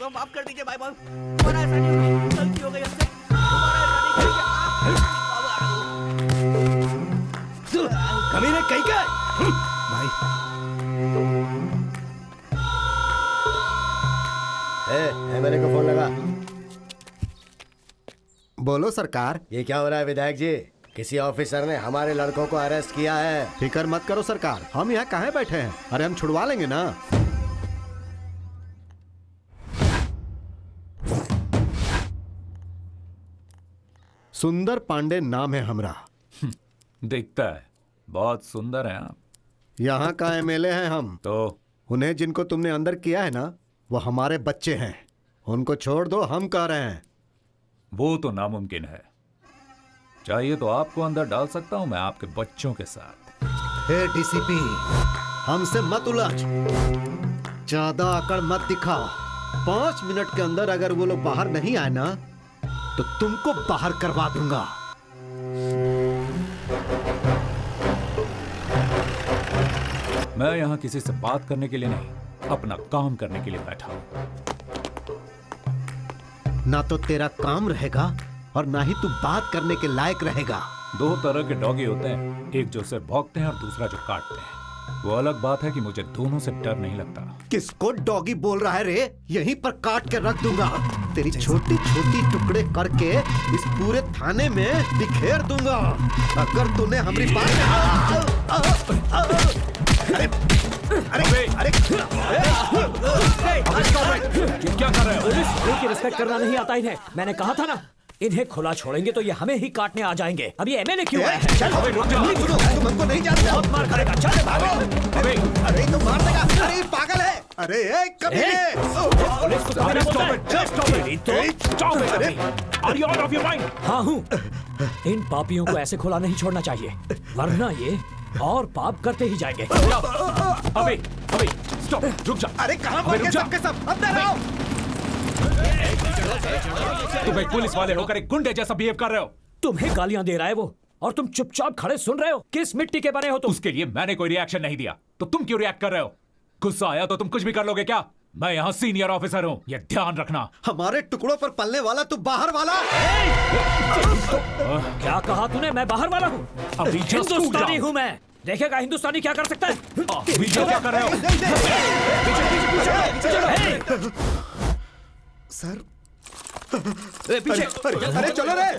माफ कर दीजिए भाई बाबू, हमारा ऐसा नहीं होगा, गलती हो गई हमसे, कमीने कहीं का भाई एमएलए को फोन लगा। बोलो सरकार। ये क्या हो रहा है विधायक जी? किसी ऑफिसर ने हमारे लड़कों को अरेस्ट किया है। फिक्र मत करो सरकार, हम यहाँ काहे बैठे हैं? अरे हम छुड़वा लेंगे ना। सुंदर पांडे नाम है हमरा। दिखता है बहुत सुंदर है आप। यहाँ का एमएलए हैं हम। तो उन्हें जिनको तुमने अंदर किया है ना, वो हमारे बच्चे हैं। उनको छोड़ दो, हम कह रहे हैं। वो तो नामुमकिन है। चाहिए तो आपको अंदर डाल सकता हूं मैं आपके बच्चों के साथ। हे डीसीपी, हमसे मत उलझ, ज्यादा अकड़ मत दिखाओ। 5 मिनट के अंदर अगर वो लोग बाहर नहीं आए ना, तो तुमको बाहर करवा दूंगा। मैं यहाँ किसी से बात करने के लिए नहीं, अपना काम करने के लिए बैठा हूं। ना तो तेरा काम रहेगा और ना ही तू बात करने के लायक रहेगा। 2 तरह के डॉगी होते हैं, एक जो सिर्फ भौंकते हैं और दूसरा जो काटते हैं। वो अलग बात है कि मुझे दोनों से डर नहीं लगता। किसको डॉगी बोल रहा है रे? यहीं पर काट के रख दूंगा। तेरी छोटी छोटी टुकड़े करके इस पूरे थाने में बिखेर दूंगा। अगर तूने हमारी बात क्या कर रहे हो? पुलिस की रिस्पेक्ट करना नहीं आता इन्हें। मैंने कहा था ना, इन्हें खुला छोड़ेंगे तो ये हमें ही काटने आ जाएंगे। अभी एमएलए क्यों आया है? चल रुक जा। तुम हमको नहीं जानते। बहुत मार करेगा। चल भागो। अरे तो मार देगा। अरे ये पागल है। अरे कमीने। पुलिस को कमीना बोलता है। हाँ हूँ। इन पापियों को ऐसे खुला नहीं छोड़ना चाहिए, वरना ये और पाप करते ही जाएंगे। अबे स्टॉप, रुक जा। अरे कहाँ भाग गए सबके सब? अंदर आओ। तुम एक पुलिस वाले होकर एक गुंडे जैसा बिहेव कर रहे हो। तुम्हें गालियां दे रहा है वो, और तुम चुपचाप खड़े सुन रहे हो। किस मिट्टी के बने हो तुम? उसके लिए मैंने कोई रिएक्शन नहीं दिया, तो तुम क्यों रिएक्ट कर रहे हो? गुस्सा आया तो तुम कुछ भी कर लोगे क्या? मैं यहाँ सीनियर ऑफिसर हूँ, ये ध्यान रखना। हमारे टुकड़ों पर पलने वाला तू बाहर वाला। क्या कहा तूने? मैं बाहर वाला हूँ? अभी हिंदुस्तानी हूँ मैं। देखेगा हिंदुस्तानी क्या कर सकता है। क्या कर रहे हो? सर पीछे। अरे चलो रे।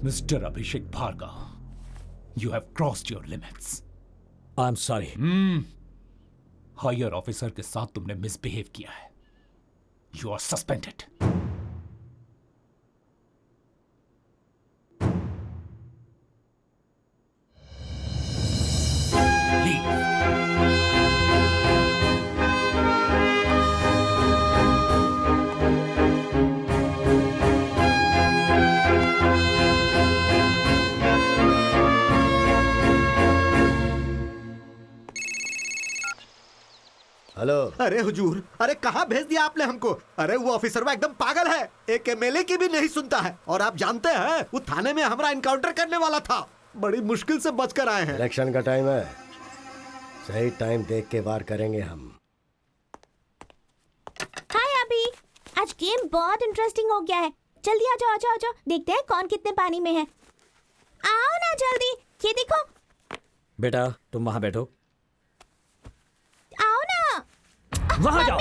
Mister Abhishek Bhargav, you have crossed your limits. I'm sorry. Higher officer के साथ तुमने मिसबिहेव किया है। You are suspended. हेलो। अरे हुजूर, अरे कहाँ भेज दिया आपने हमको? अरे वो ऑफिसर वो एकदम पागल है, एक एमएलए की भी नहीं सुनता है। और आप जानते हैं वो थाने में हमारा इनकाउंटर करने वाला था। बड़ी मुश्किल से बचकर आए हैं। इलेक्शन का टाइम है, सही टाइम देख के वार करेंगे हम। हाय अभी, आज गेम बहुत इंटरेस्टिंग हो गया है। जल्दी आ जाओ, आ जाओ, आ जाओ। देखते हैं कौन कितने पानी में है। आओ ना जल्दी, ये देखो। बेटा तुम वहां बैठो। आओ ना। वहां जाओ।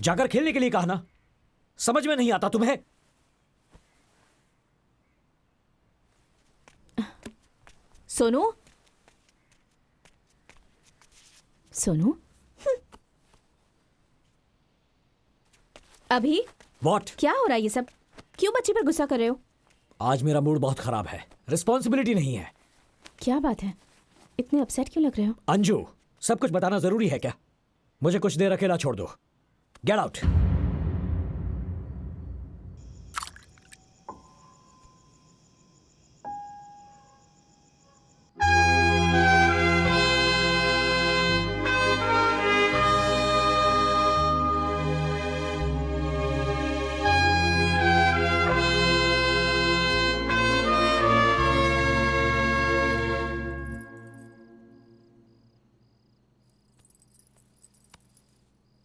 जाकर खेलने के लिए कहा ना, समझ में नहीं आता तुम्हें? सोनू, सोनू। अभी व्हाट? क्या हो रहा है ये सब? क्यों बच्ची पर गुस्सा कर रहे हो? आज मेरा मूड बहुत खराब है, रिस्पॉन्सिबिलिटी नहीं है। क्या बात है, इतने अपसेट क्यों लग रहे हो? अंजू, सब कुछ बताना जरूरी है क्या? मुझे कुछ देर अकेला छोड़ दो। Get out.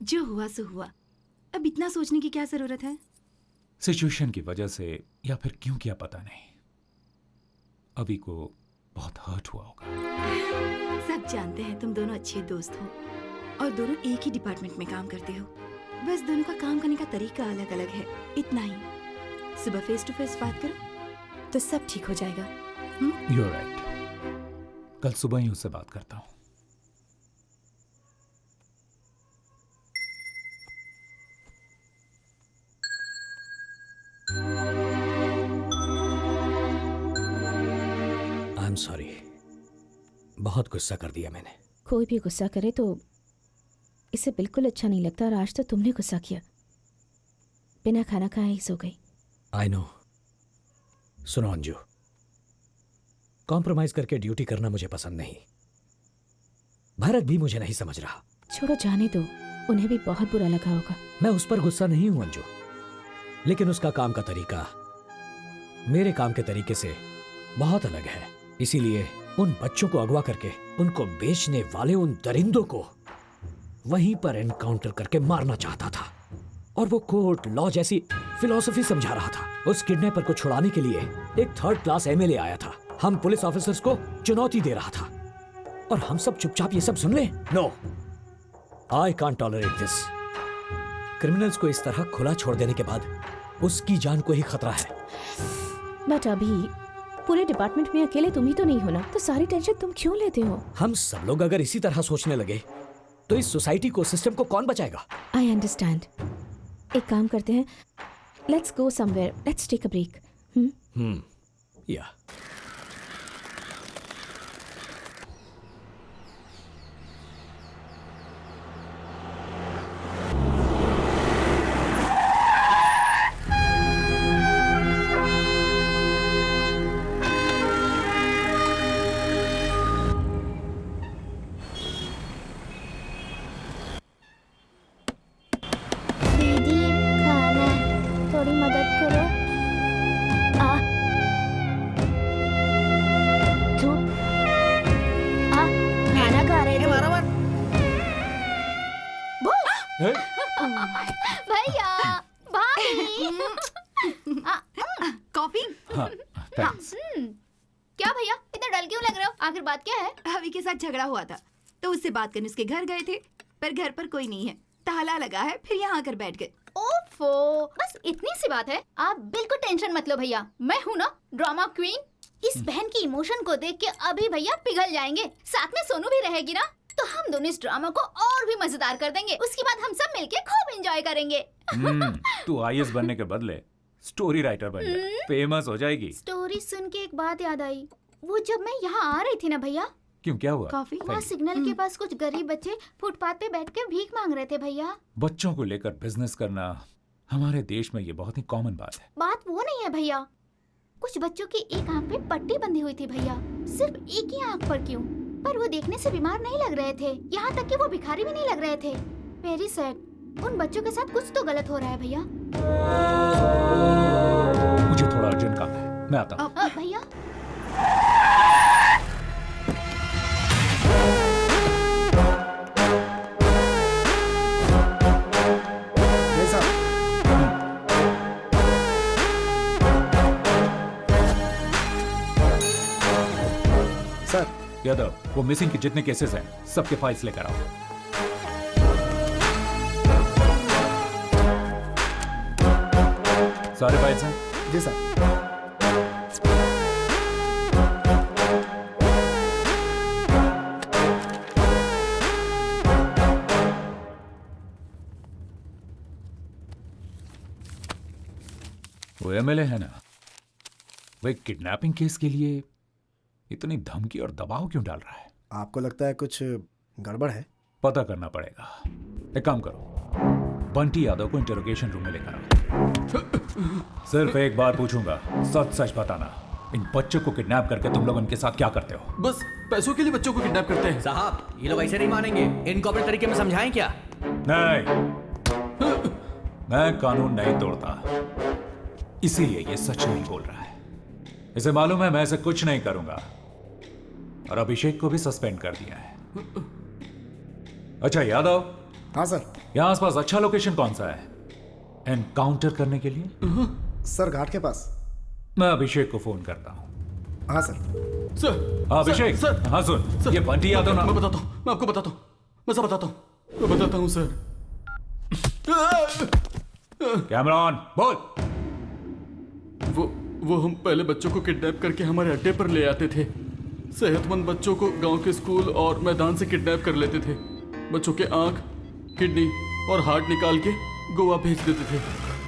जो हुआ सो हुआ, अब इतना सोचने की क्या जरूरत है? सिचुएशन की वजह से या फिर क्यों किया पता नहीं, अभी को बहुत हर्ट हुआ होगा। सब जानते हैं तुम दोनों अच्छे दोस्त हो और दोनों एक ही डिपार्टमेंट में काम करते हो। बस दोनों का काम करने का तरीका अलग अलग है, इतना ही। सुबह फेस टू फेस बात करो तो सब ठीक हो जाएगा। You're right. कल सुबह ही उससे बात करता हूँ। आई एम सॉरी, बहुत गुस्सा कर दिया मैंने। कोई भी गुस्सा करे तो इसे बिल्कुल अच्छा नहीं लगता, और आज तो तुमने गुस्सा किया। बिना खाना खाए ही सो गई। I know. सुनो अंजू, कॉम्प्रोमाइज करके ड्यूटी करना मुझे पसंद नहीं। भारत भी मुझे नहीं समझ रहा। छोड़ो, जाने दो, उन्हें भी बहुत बुरा लगा होगा। मैं उस पर गुस्सा नहीं हूं अंजू, लेकिन उसका काम का तरीका मेरे काम के तरीके से बहुत अलग है। इसीलिए उन बच्चों को अगवा करके उनको बेचने वाले उन दरिंदों को वहीं पर एनकाउंटर करके मारना चाहता था, और वो कोर्ट लॉ जैसी फिलॉसफी समझा रहा था। उस किडनैपर को छुड़ाने के लिए एक 3rd क्लास एमएलए आया था। हम पुलिस ऑफिसर्स को चुनौती दे रहा था, और हम सब चुपचाप ये सब सुन ले? No, I can't tolerate this. Criminals को इस तरह खुला छोड़ देने के बाद उसकी जान को ही खतरा है। बट अभी पूरे डिपार्टमेंट में अकेले तुम ही तो नहीं हो ना, तो सारी टेंशन तुम क्यों लेते हो? हम सब लोग अगर इसी तरह सोचने लगे तो इस सोसाइटी को, सिस्टम को कौन बचाएगा? I understand. एक काम करते हैं, let's go somewhere, let's take a break. या दीदी, खाना, थोड़ी मदद करो। तू खाना खा रहे थे? भैया, भाभी। कॉफी? हाँ, थैंक्स। क्या भैया, इतना डल क्यों लग रहे हो? आखिर बात क्या है? हवी के साथ झगड़ा हुआ था तो उससे बात करने उसके घर गए थे, पर घर पर कोई नहीं है, ताला लगा है, फिर यहाँ आकर बैठ गए। ओफो, बस इतनी सी बात है। आप बिल्कुल टेंशन मत लो भैया, मैं हूँ ना ड्रामा क्वीन। इस बहन की इमोशन को देख के अभी भैया पिघल जाएंगे। साथ में सोनू भी रहेगी ना, तो हम दोनों इस ड्रामा को और भी मजेदार कर देंगे। उसके बाद हम सब मिलके खूब एंजॉय करेंगे। तू आईएएस बनने के बदले स्टोरी राइटर बन जा, फेमस हो जाएगी। स्टोरी सुन के एक बात याद आई। वो जब मैं यहाँ आ रही थी ना भैया, क्यों, क्या हुआ? कॉफी? वहाँ सिग्नल के पास कुछ गरीब बच्चे फुटपाथ पे बैठ के भीख मांग रहे थे भैया। बच्चों को लेकर बिजनेस करना हमारे देश में ये बहुत ही कॉमन बात है। बात वो नहीं है भैया, कुछ बच्चों की एक आंख पे पट्टी बंधी हुई थी भैया, सिर्फ एक ही आंख पर। क्यों? पर वो देखने से बीमार नहीं लग रहे थे, यहाँ तक कि वो भिखारी भी नहीं लग रहे थे। Very sad. उन बच्चों के साथ कुछ तो गलत हो रहा है भैया। मुझे थोड़ा अर्जेंट काम है, मैं आता हूँ। भैया सर, यादव, वो मिसिंग के जितने केसेस हैं सबके फाइल्स लेकर आओ। सारे फाइल्स हैं? जी सर। वो एमएलए है ना, वो एक किडनैपिंग केस के लिए इतनी धमकी और दबाव क्यों डाल रहा है? आपको लगता है कुछ गड़बड़ है? पता करना पड़ेगा। एक काम करो, बंटी यादव को इंटरोगेशन रूम में लेकर आओ। सिर्फ एक बार पूछूंगा, सच सच बताना, इन बच्चों को किडनैप करके तुम लोग उनके साथ क्या करते हो? बस पैसों के लिए बच्चों को किडनैप करते हैं। साहब, ये लोग ऐसे नहीं मानेंगे। इनको अपने तरीके में समझाएं क्या? नहीं, मैं कानून नहीं तोड़ता, इसीलिए ये सच नहीं बोल रहा है। इसे मालूम है मैं ऐसे कुछ नहीं करूंगा, और अभिषेक को भी सस्पेंड कर दिया है। अच्छा यादव। हाँ सर। यहाँ आसपास अच्छा लोकेशन कौन सा है एनकाउंटर करने के लिए? सर घाट के पास। मैं अभिषेक को फोन करता हूँ। हाँ सर। सर अभिषेक सर, हाँ सुन, ये बंटी यादव ना। मैं बताता हूँ, मैं आपको बताता हूँ, मैं सब बताता हूँ, मैं बताता हूँ सर। कैमरॉन बोल। वो हम पहले बच्चों को किडनैप करके हमारे अड्डे पर ले आते थे। सेहतमंद बच्चों को गांव के स्कूल और मैदान से किडनैप कर लेते थे। बच्चों के आंख, किडनी और हार्ट निकाल के गोवा भेज देते थे।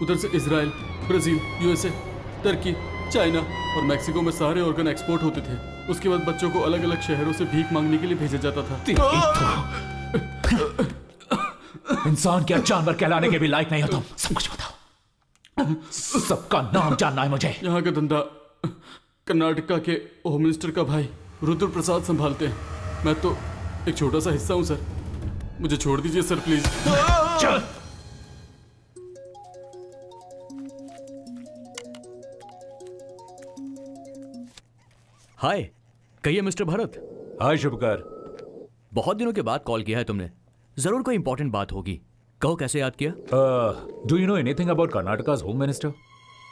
उधर से इजराइल, ब्राजील, यूएसए, तुर्की, चाइना और मैक्सिको में सारे ऑर्गन एक्सपोर्ट होते थे। उसके बाद बच्चों को अलग अलग शहरों से भीख मांगने के लिए भेजा जाता था। इंसान क्या जानवर कहलाने के भी लायक नहीं हो तुम। सब कुछ बताओ, सबका नाम जानना है मुझे। यहाँ का धंधा कर्नाटका के होम मिनिस्टर का भाई रुद्र प्रसाद संभालते हैं। मैं तो एक छोटा सा हिस्सा हूँ सर, मुझे छोड़ दीजिए सर प्लीज। चल। हाय, कहिए मिस्टर भरत। हाय शुभकर। बहुत दिनों के बाद कॉल किया है तुमने, जरूर कोई इंपॉर्टेंट बात होगी। कहो कैसे याद किया? Do you know anything about Karnataka's home minister?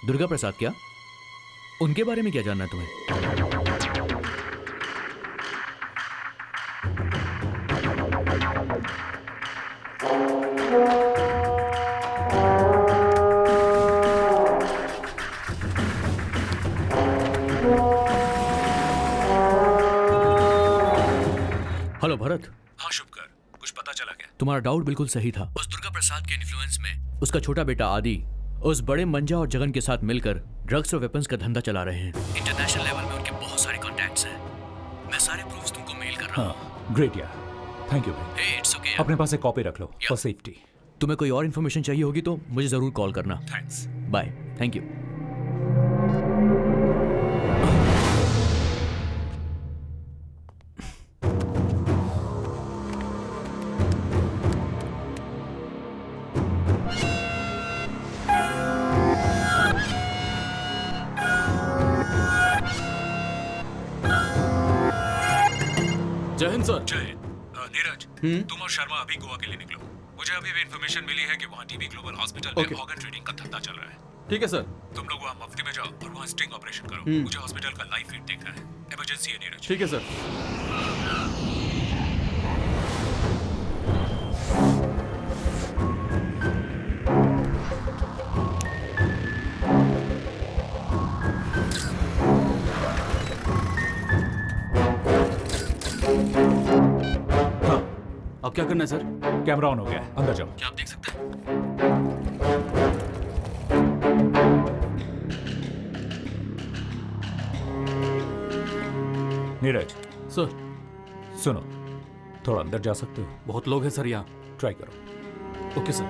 Durga Prasad क्या? उनके बारे में क्या जानना है तुम्हें? हेलो भरत। हाँ शुभकर, कुछ पता चला क्या? तुम्हारा डाउट बिल्कुल सही था। उस दुर्गा प्रसाद के इन्फ्लुएंस में उसका छोटा बेटा आदि उस बड़े मंजा और जगन के साथ मिलकर ड्रग्स और वेपन्स का धंधा चला रहे हैं। इंटरनेशनल लेवल में उनके बहुत सारे कॉन्टैक्ट्स हैं। मैं सारे प्रूफ्स तुमको मेल कर रहा हूँ। ग्रेट यार, थैंक यू भाई। Hey, it's okay, अपने पास एक कॉपी रख लो फॉर सेफ्टी। तुम्हें कोई और इन्फॉर्मेशन चाहिए होगी तो मुझे जरूर कॉल करना। थैंक्स। बाय। Thank you. जय हिंद सर। जय हिंद। नीरज, तुम और शर्मा अभी गोवा के लिए निकलो। मुझे अभी भी इन्फॉर्मेशन मिली है कि वहाँ टीबी ग्लोबल हॉस्पिटल में ऑर्गन ट्रेडिंग का धंधा चल रहा है। ठीक है सर। तुम लोग वहाँ मुफ्ती में जाओ और वहाँ स्टिंग ऑपरेशन करो। मुझे हॉस्पिटल का लाइव फीड देखना है। इमरजेंसी है नीरज। ठीक है सर। अब क्या करना है सर? कैमरा ऑन हो गया है, अंदर जाओ। क्या आप देख सकते हैं? नीरज सर। सुनो, थोड़ा अंदर जा सकते हो? बहुत लोग हैं सर यहाँ। ट्राई करो। Okay sir.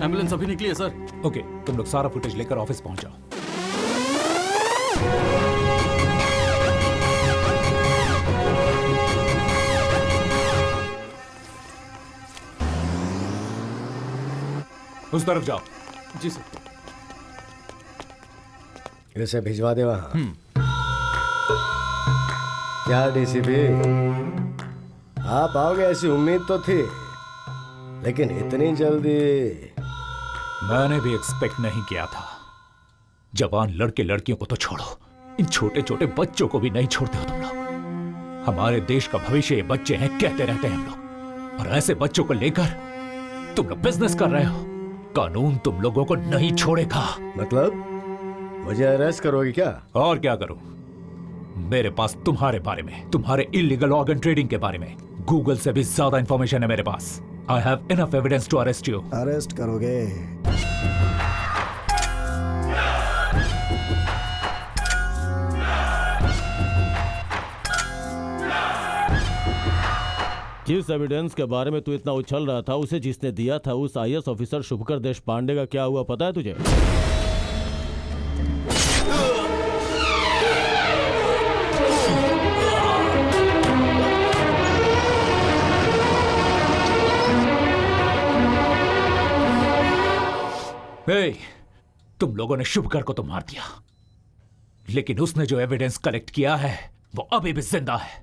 एम्बुलेंस अभी निकली है सर। ओके, तुम लोग सारा फुटेज लेकर ऑफिस पहुंच जाओ। उस तरफ जाओ। जी सर। इसे भिजवा दे वहां। क्या डीसीपी, आप आओगे ऐसी उम्मीद तो थी, लेकिन इतनी जल्दी मैंने भी एक्सपेक्ट नहीं किया था। जवान लड़के लड़कियों को तो छोड़ो, इन छोटे छोटे बच्चों को भी नहीं छोड़ते हो तुम लोग। हमारे देश का भविष्य ये बच्चे हैं, कहते रहते हैं हम लोग, और ऐसे बच्चों को लेकर तुम लोग बिजनेस कर रहे हो। कानून तुम लोगों को नहीं छोड़ेगा। मतलब मुझे अरेस्ट करोगे क्या? और क्या करूं? मेरे पास तुम्हारे बारे में, तुम्हारे इलीगल ऑर्गन ट्रेडिंग के बारे में गूगल से भी ज्यादा इंफॉर्मेशन है मेरे पास। I have enough evidence to arrest you. Arrest करोगे? जिस एविडेंस के बारे में तू इतना उछल रहा था उसे जिसने दिया था उस आईएएस ऑफिसर शुभकर देश पांडे का क्या हुआ पता है तुझे? हे, तुम लोगों ने शुभकर को तो मार दिया, लेकिन उसने जो एविडेंस कलेक्ट किया है वो अभी भी जिंदा है।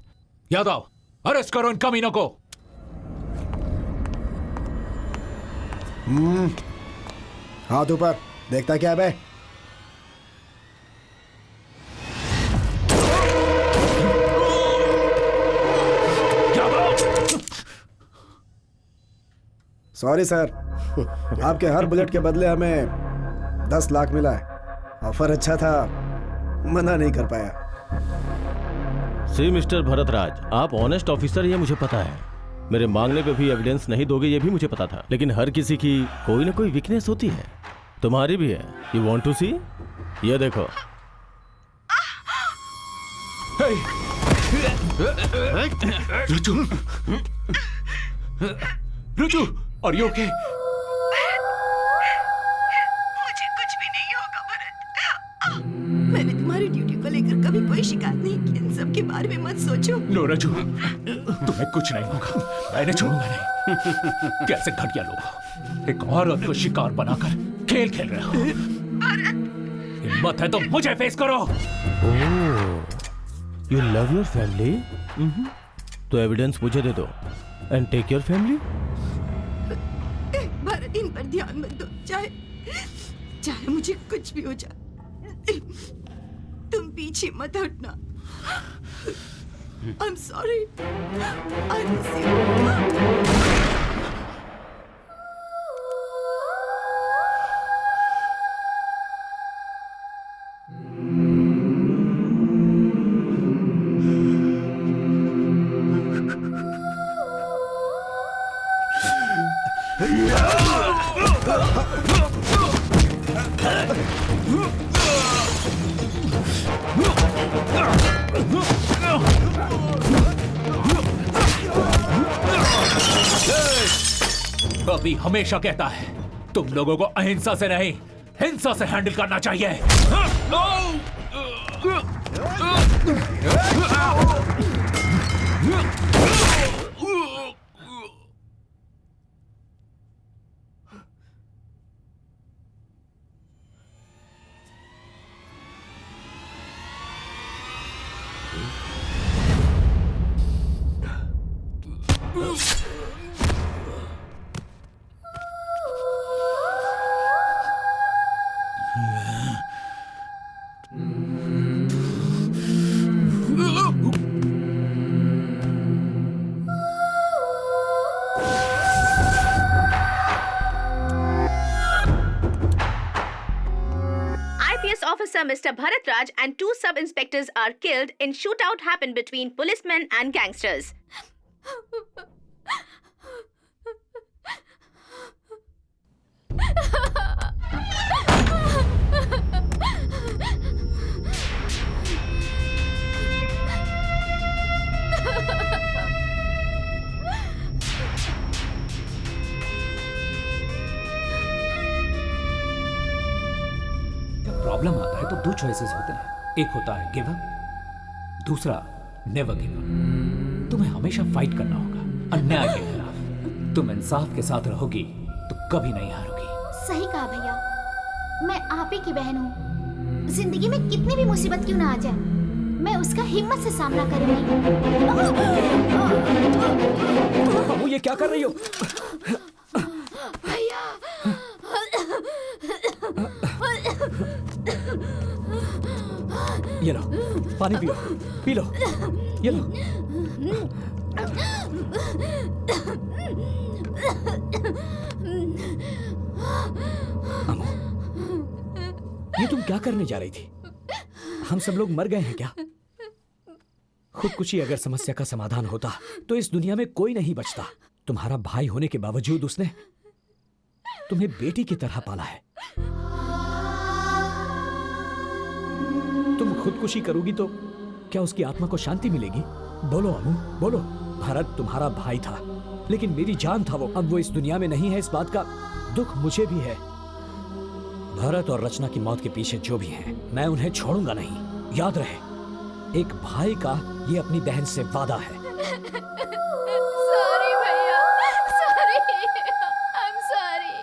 यादव, अरेस्ट करो इन कमीनों को। हाथ ऊपर, देखता क्या है बे? सॉरी सर, आपके हर बुलेट के बदले हमें 10 लाख मिला है। ऑफर अच्छा था, मना नहीं कर पाया। सी मिस्टर भरतराज, आप ऑनेस्ट ऑफिसर ये मुझे पता है। मेरे मांगने पे भी एविडेंस नहीं दोगे ये भी मुझे पता था, लेकिन हर किसी की कोई ना कोई वीकनेस होती है, तुम्हारी भी है। यू वांट टू सी? ये देखो। रुचु, और यू ओके? मुझे कुछ भी नहीं होगा भरत। मैंने तुम्हारी ड्यूटी को लेकर कभी कोई शिकायत नहीं की। इन सब के बारे में मत सोचो। नो रजू, तुम्हें कुछ नहीं होगा, मैंने छोड़ूंगा नहीं। कैसे घटिया लोग एक औरत को शिकार बनाकर खेल खेल रहे हो। हिम्मत है तो मुझे फेस करो। You love your family? तो एविडेंस मुझे दे दो and take your family. Bharat, इन पर ध्यान मत दो, चाहे मुझे कुछ भी हो जाए। तुम पीछे मत हटना। I'm sorry. I miss you. अभी हमेशा कहता है तुम लोगों को अहिंसा से नहीं हिंसा से हैंडल करना चाहिए। Officer Mr. Bharatraj and 2 sub-inspectors are killed in shootout happened between policemen and gangsters. Problem आता है तो 2 चॉइसेस होते हैं। एक होता है गिव अप, दूसरा नेवर गिव अप। तुम्हें हमेशा फाइट करना होगा अन्याय के खिलाफ। तुम इंसाफ के साथ रहोगी तो कभी नहीं हारोगी। सही कहा भैया, मैं आप ही की बहन हूँ। जिंदगी में कितनी भी मुसीबत क्यों ना आ जाए, मैं उसका हिम्मत से सामना करूंगी। अम्मू, ये क्या कर रही हो? भैया, ये लो, पानी पियो, पी लो, ये लो। अम्मू, ये तुम क्या करने जा रही थी? हम सब लोग मर गए हैं क्या? खुदकुशी अगर समस्या का समाधान होता तो इस दुनिया में कोई नहीं बचता। तुम्हारा भाई होने के बावजूद उसने तुम्हें बेटी की तरह पाला है। तुम खुदकुशी करोगी तो क्या उसकी आत्मा को शांति मिलेगी? बोलो अम्मू, बोलो। भरत तुम्हारा भाई था, लेकिन मेरी जान था वो। अब वो इस दुनिया में नहीं है, इस बात का दुख मुझे भी है। भरत और रचना की मौत के पीछे जो भी है, मैं उन्हें छोड़ूंगा नहीं। याद रहे, एक भाई का ये अपनी बहन से वादा है। सॉरी भैया, sorry, I am sorry.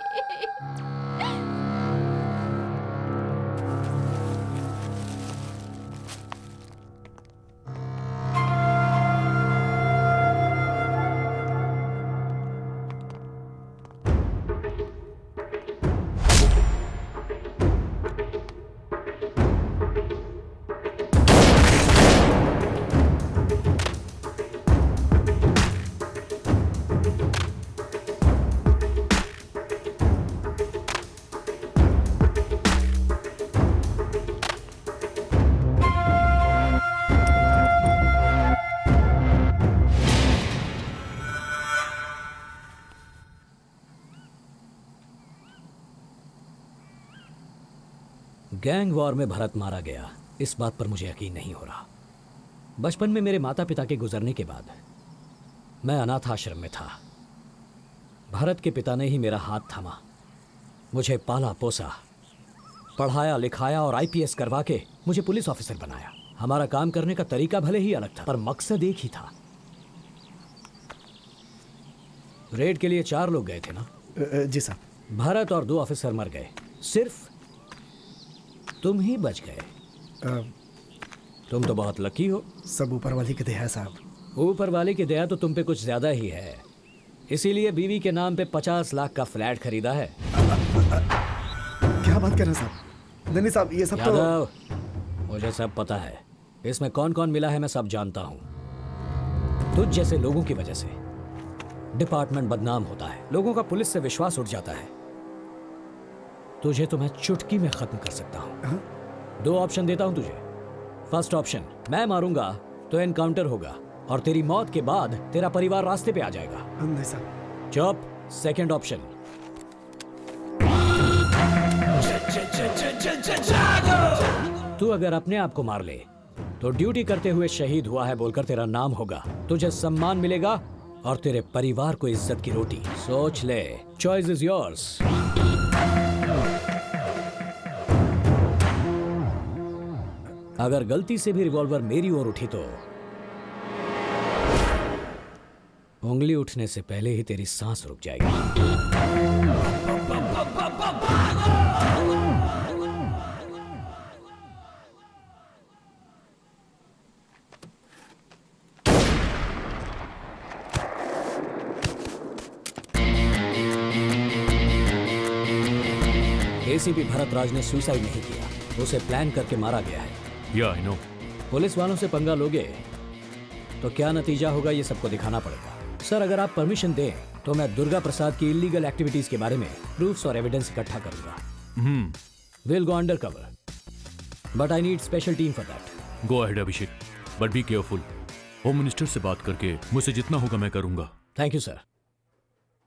Gang war में भरत मारा गया, इस बात पर मुझे यकीन नहीं हो रहा। बचपन में मेरे माता पिता के गुजरने के बाद मैं अनाथ आश्रम में था। भरत के पिता ने ही मेरा हाथ थामा, मुझे पाला पोसा, पढ़ाया लिखाया और आईपीएस करवा के मुझे पुलिस ऑफिसर बनाया। हमारा काम करने का तरीका भले ही अलग था, पर मकसद एक ही था। रेड के लिए 4 लोग गए थे ना? जी साहब। भरत और 2 ऑफिसर मर गए, सिर्फ तुम ही बच गए। तुम तो बहुत लकी हो। सब ऊपर वाले की दया है साहब। ऊपर वाले की दया तो तुम पे कुछ ज्यादा ही है, इसीलिए बीवी के नाम पे 50 लाख का फ्लैट खरीदा है। क्या बात कर रहे हैं साहब? नहीं साहब, ये सब यादव, मुझे सब पता है। इसमें कौन कौन मिला है मैं सब जानता हूँ। तुझ जैसे लोगों की वजह से डिपार्टमेंट बदनाम होता है, लोगों का पुलिस से विश्वास उठ जाता है। तुझे तो मैं चुटकी में खत्म कर सकता हूँ। 2 ऑप्शन देता हूँ तुझे। फर्स्ट ऑप्शन, मैं मारूंगा तो एनकाउंटर होगा और तेरी मौत के बाद तेरा परिवार रास्ते पे आ जाएगा। नहीं साहब। चुप। सेकंड ऑप्शन, तू अगर अपने आप को मार ले तो ड्यूटी करते हुए शहीद हुआ है बोलकर तेरा नाम होगा, तुझे सम्मान मिलेगा और तेरे परिवार को इज्जत की रोटी। सोच ले, चॉइस इज योर्स। अगर गलती से भी रिवॉल्वर मेरी ओर उठी तो उंगली उठने से पहले ही तेरी सांस रुक जाएगी। एसीपी भरत राज ने सुसाइड नहीं किया, उसे प्लान करके मारा गया है। या आई नो। पुलिस वालों से पंगा लोगे तो क्या नतीजा होगा ये सबको दिखाना पड़ेगा। सर, अगर आप परमिशन दें तो मैं दुर्गा प्रसाद की इलीगल एक्टिविटीज के बारे में प्रूफ्स और एविडेंस इकट्ठा करूंगा। Will go under cover, but I need special team for that. Go ahead Abhishek, but be careful. Home minister से बात करके मुझसे जितना होगा मैं करूंगा। Thank you sir,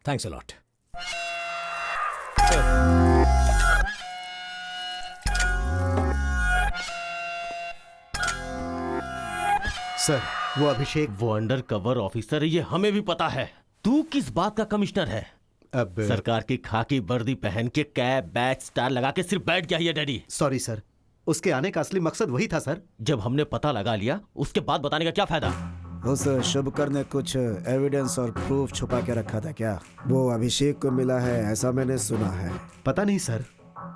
thanks a lot. Sir, वो अभिषेक, वो अंडर कवर ऑफिसर है, ये हमें भी पता है। तू किस बात का कमिश्नर है? अब सरकार की खाकी वर्दी पहन के कैप बैच स्टार लगा के सिर्फ बैठ गया है डैडी। सॉरी सर, उसके आने का असली मकसद वही था सर। जब हमने पता लगा लिया उसके बाद बताने का क्या फायदा? उस शुभकर ने कुछ एविडेंस और प्रूफ छुपा के रखा था क्या? वो अभिषेक को मिला है ऐसा मैंने सुना है। पता नहीं sir,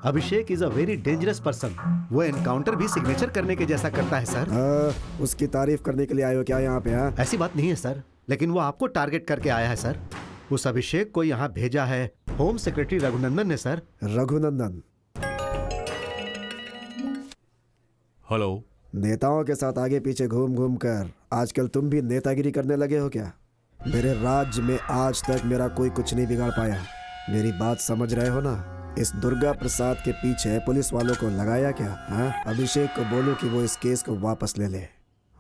Abhishek is a very dangerous person. वो एनकाउंटर भी सिग्नेचर करने के जैसा करता है सर। उसकी तारीफ करने के लिए आए हो क्या यहाँ पे? हाँ, ऐसी बात नहीं है सर, लेकिन वो आपको टारगेट करके आया है सर। उस अभिषेक को यहाँ भेजा है होम सेक्रेटरी रघुनंदन ने सर। रघुनंदन? हेलो। नेताओं के साथ आगे पीछे घूम घूम कर आजकल तुम भी नेतागिरी करने लगे हो क्या? मेरे राज्य में आज तक मेरा कोई कुछ नहीं बिगाड़ पाया। मेरी बात समझ रहे हो ना? इस दुर्गा प्रसाद के पीछे पुलिस वालों को लगाया क्या? हाँ? अभिषेक को बोलो कि वो इस केस को वापस ले ले।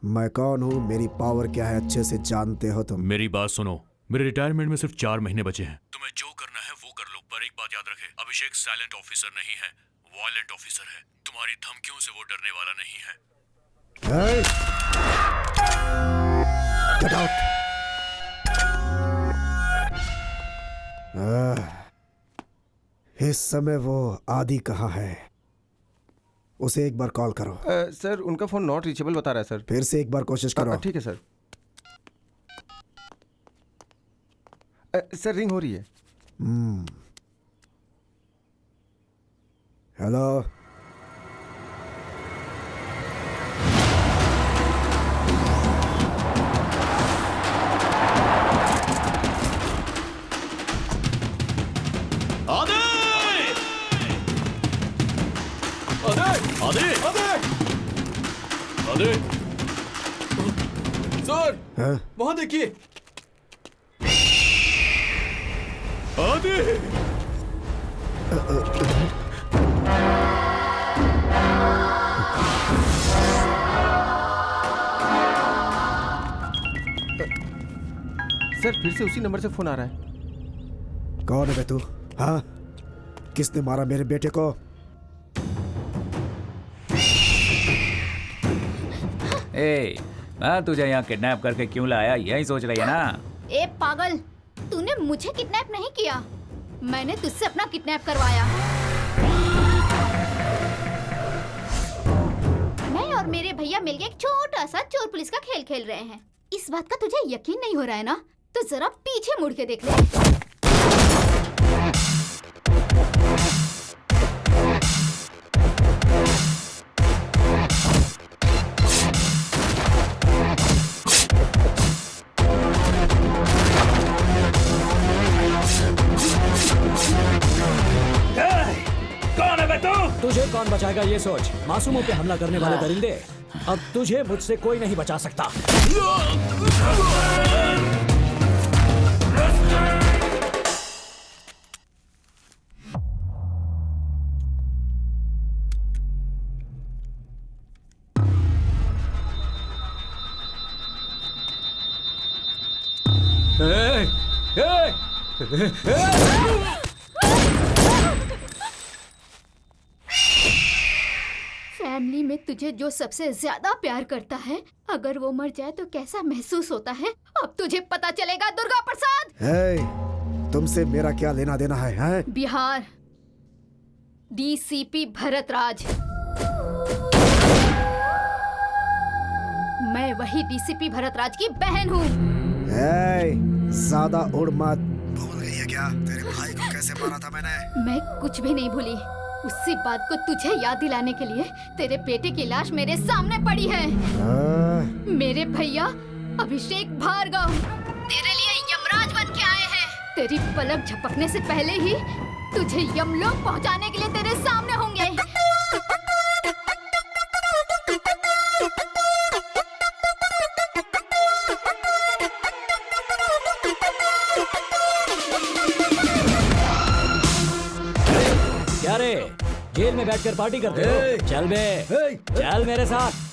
मैं कौन हूँ, मेरी पावर क्या है, अच्छे से जानते हो तुम। मेरी बात सुनो, मेरे रिटायरमेंट में सिर्फ 4 महीने बचे हैं। तुम्हें जो करना है वो कर लो, पर एक बात याद रखे, अभिषेक साइलेंट ऑफिसर नहीं है, वायलेंट ऑफिसर है। तुम्हारी धमकियों से वो डरने वाला नहीं है। Get out! इस समय वो आदि कहाँ है? उसे एक बार कॉल करो। सर उनका फोन नॉट रीचेबल बता रहा है सर। फिर से एक बार कोशिश करो। ठीक है सर। सर रिंग हो रही है। हेलो। सर वहां देखिए। आदि सर फिर से उसी नंबर से फोन आ रहा है। कौन है बे तू? हाँ, किसने मारा मेरे बेटे को? ए, मैं तुझे यहाँ किडनैप करके क्यों लाया, यही सोच रही है ना? ए पागल, तूने मुझे किडनैप नहीं किया, मैंने तुझसे अपना किडनैप करवाया। मैं और मेरे भैया मिलके एक छोटा सा चोर पुलिस का खेल खेल रहे हैं। इस बात का तुझे यकीन नहीं हो रहा है ना? तो जरा पीछे मुड़ के देख ले। तुझे कौन बचाएगा ये सोच। मासूमों पे हमला करने वाले दरिंदे, अब तुझे मुझसे कोई नहीं बचा सकता। फैमिली में तुझे जो सबसे ज्यादा प्यार करता है, अगर वो मर जाए तो कैसा महसूस होता है, अब तुझे पता चलेगा दुर्गा प्रसाद। तुमसे मेरा क्या लेना देना है? बिहार डीसीपी भरत राज। मैं वही डीसीपी भरत राज की बहन हूँ। ज्यादा उड़ मत। भूल गई है क्या तेरे भाई को कैसे मारा था मैंने? मैं कुछ भी नहीं भूली। उसी बात को तुझे याद दिलाने के लिए तेरे बेटे की लाश मेरे सामने पड़ी है। मेरे भैया अभिषेक भार्गव तेरे लिए यमराज बन के आए हैं। तेरी पलक झपकने से पहले ही तुझे यमलोक पहुंचाने के लिए तेरे सामने होंगे। क्या रे, जेल में बैठकर पार्टी करते हो? चल बे, चल मेरे साथ।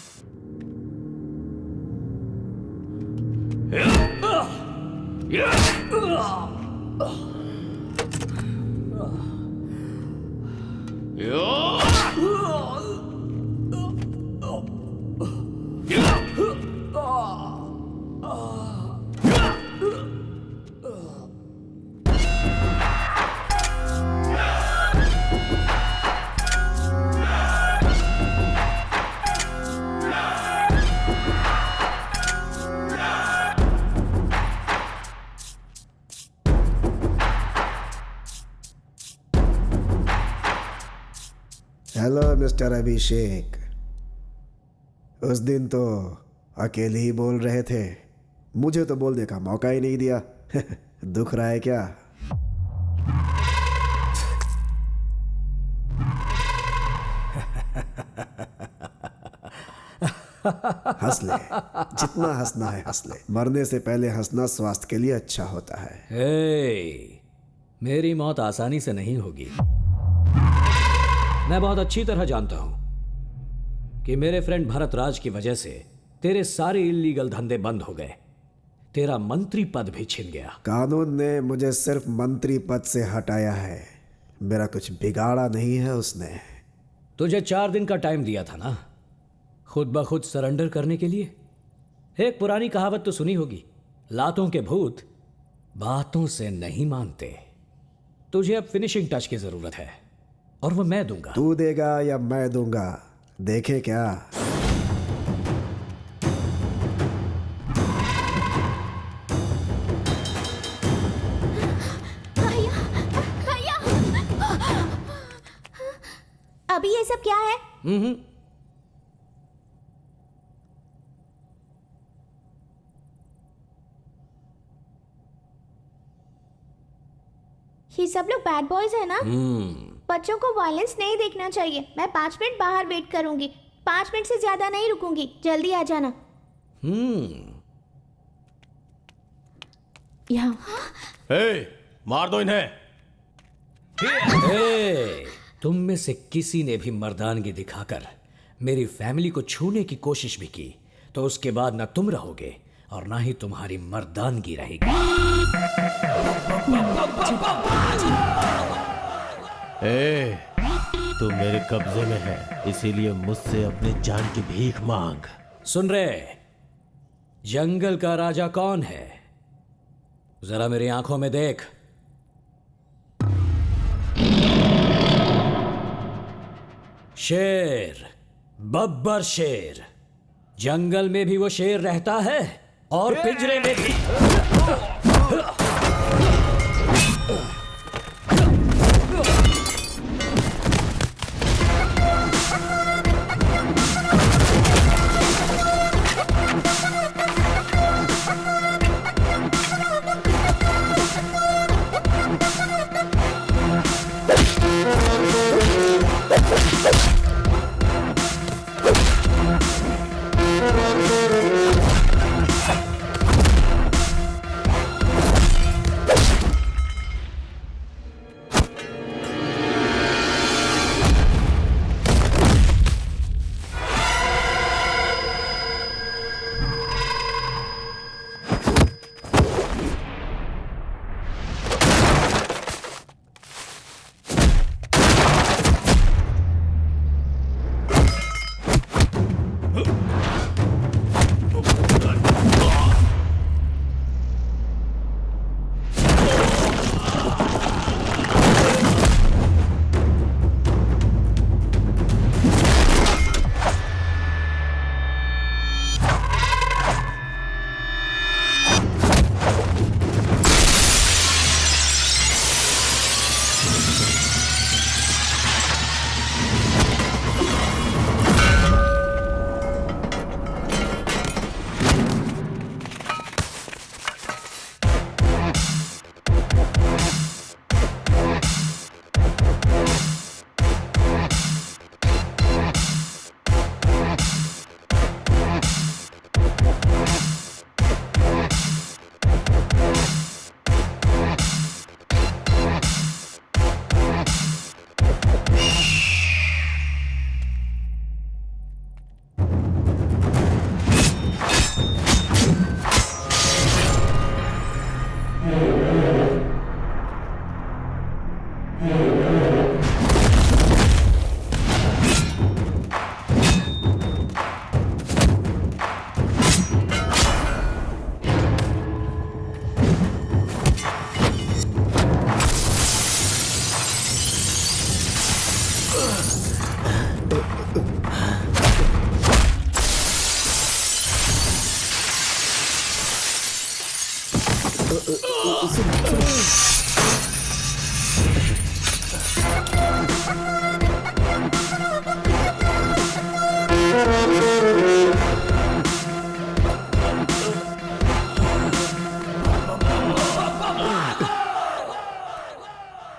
हेलो मिस्टर अभिषेक। उस दिन तो अकेले ही बोल रहे थे, मुझे तो बोलने का मौका ही नहीं दिया। दुख रहा है क्या? हंस ले, जितना हंसना है हंस ले। मरने से पहले हंसना स्वास्थ्य के लिए अच्छा होता है। मेरी मौत आसानी से नहीं होगी। मैं बहुत अच्छी तरह जानता हूं कि मेरे फ्रेंड भरत राज की वजह से तेरे सारे इल्लीगल धंधे बंद हो गए, तेरा मंत्री पद भी छिन गया। कानून ने मुझे सिर्फ मंत्री पद से हटाया है, मेरा कुछ बिगाड़ा नहीं है उसने। तुझे 4 दिन का टाइम दिया था ना, खुद ब खुद सरेंडर करने के लिए। एक पुरानी कहावत तो सुनी होगी, लातों के भूत बातों से नहीं मानते। तुझे अब फिनिशिंग टच की जरूरत है और वो मैं दूंगा। तू देगा या मैं दूंगा, देखे क्या। अभी ये सब क्या है? ये सब लोग बैड बॉयज है ना? बच्चों को वायलेंस नहीं देखना चाहिए। मैं 5 मिनट बाहर वेट करूंगी। 5 मिनट से ज्यादा नहीं रुकूंगी। जल्दी आ जाना। यहाँ। मार दो इन्हें। तुम में से किसी ने भी मर्दानगी दिखाकर मेरी फैमिली को छूने की कोशिश भी की तो उसके बाद ना तुम रहोगे और ना ही तुम्हारी मर्दानगी रहेगी। तू मेरे कब्जे में है, इसीलिए मुझसे अपनी जान की भीख मांग। सुन रहे, जंगल का राजा कौन है? जरा मेरी आंखों में देख। शेर, बब्बर शेर। जंगल में भी वो शेर रहता है और पिंजरे में भी।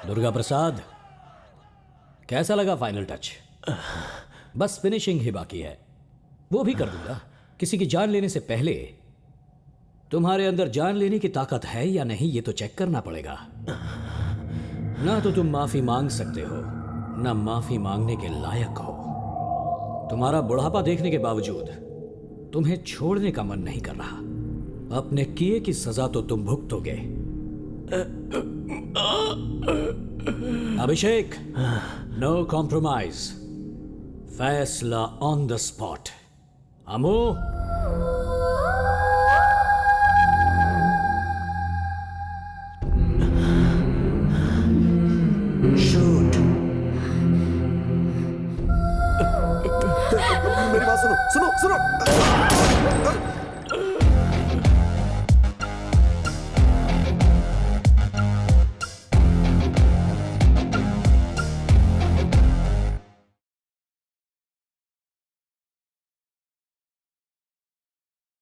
दुर्गा प्रसाद, कैसा लगा फाइनल टच? बस फिनिशिंग ही बाकी है, वो भी कर दूंगा। किसी की जान लेने से पहले तुम्हारे अंदर जान लेने की ताकत है या नहीं ये तो चेक करना पड़ेगा। ना तो तुम माफी मांग सकते हो, ना माफी मांगने के लायक हो। तुम्हारा बुढ़ापा देखने के बावजूद तुम्हें छोड़ने का मन नहीं कर रहा। अपने किए की सजा तो तुम भुगतोगे। अभिषेक, नो कॉम्प्रोमाइज, फैसला ऑन द स्पॉट। अमू, मेरी बात सुनो सुनो सुनो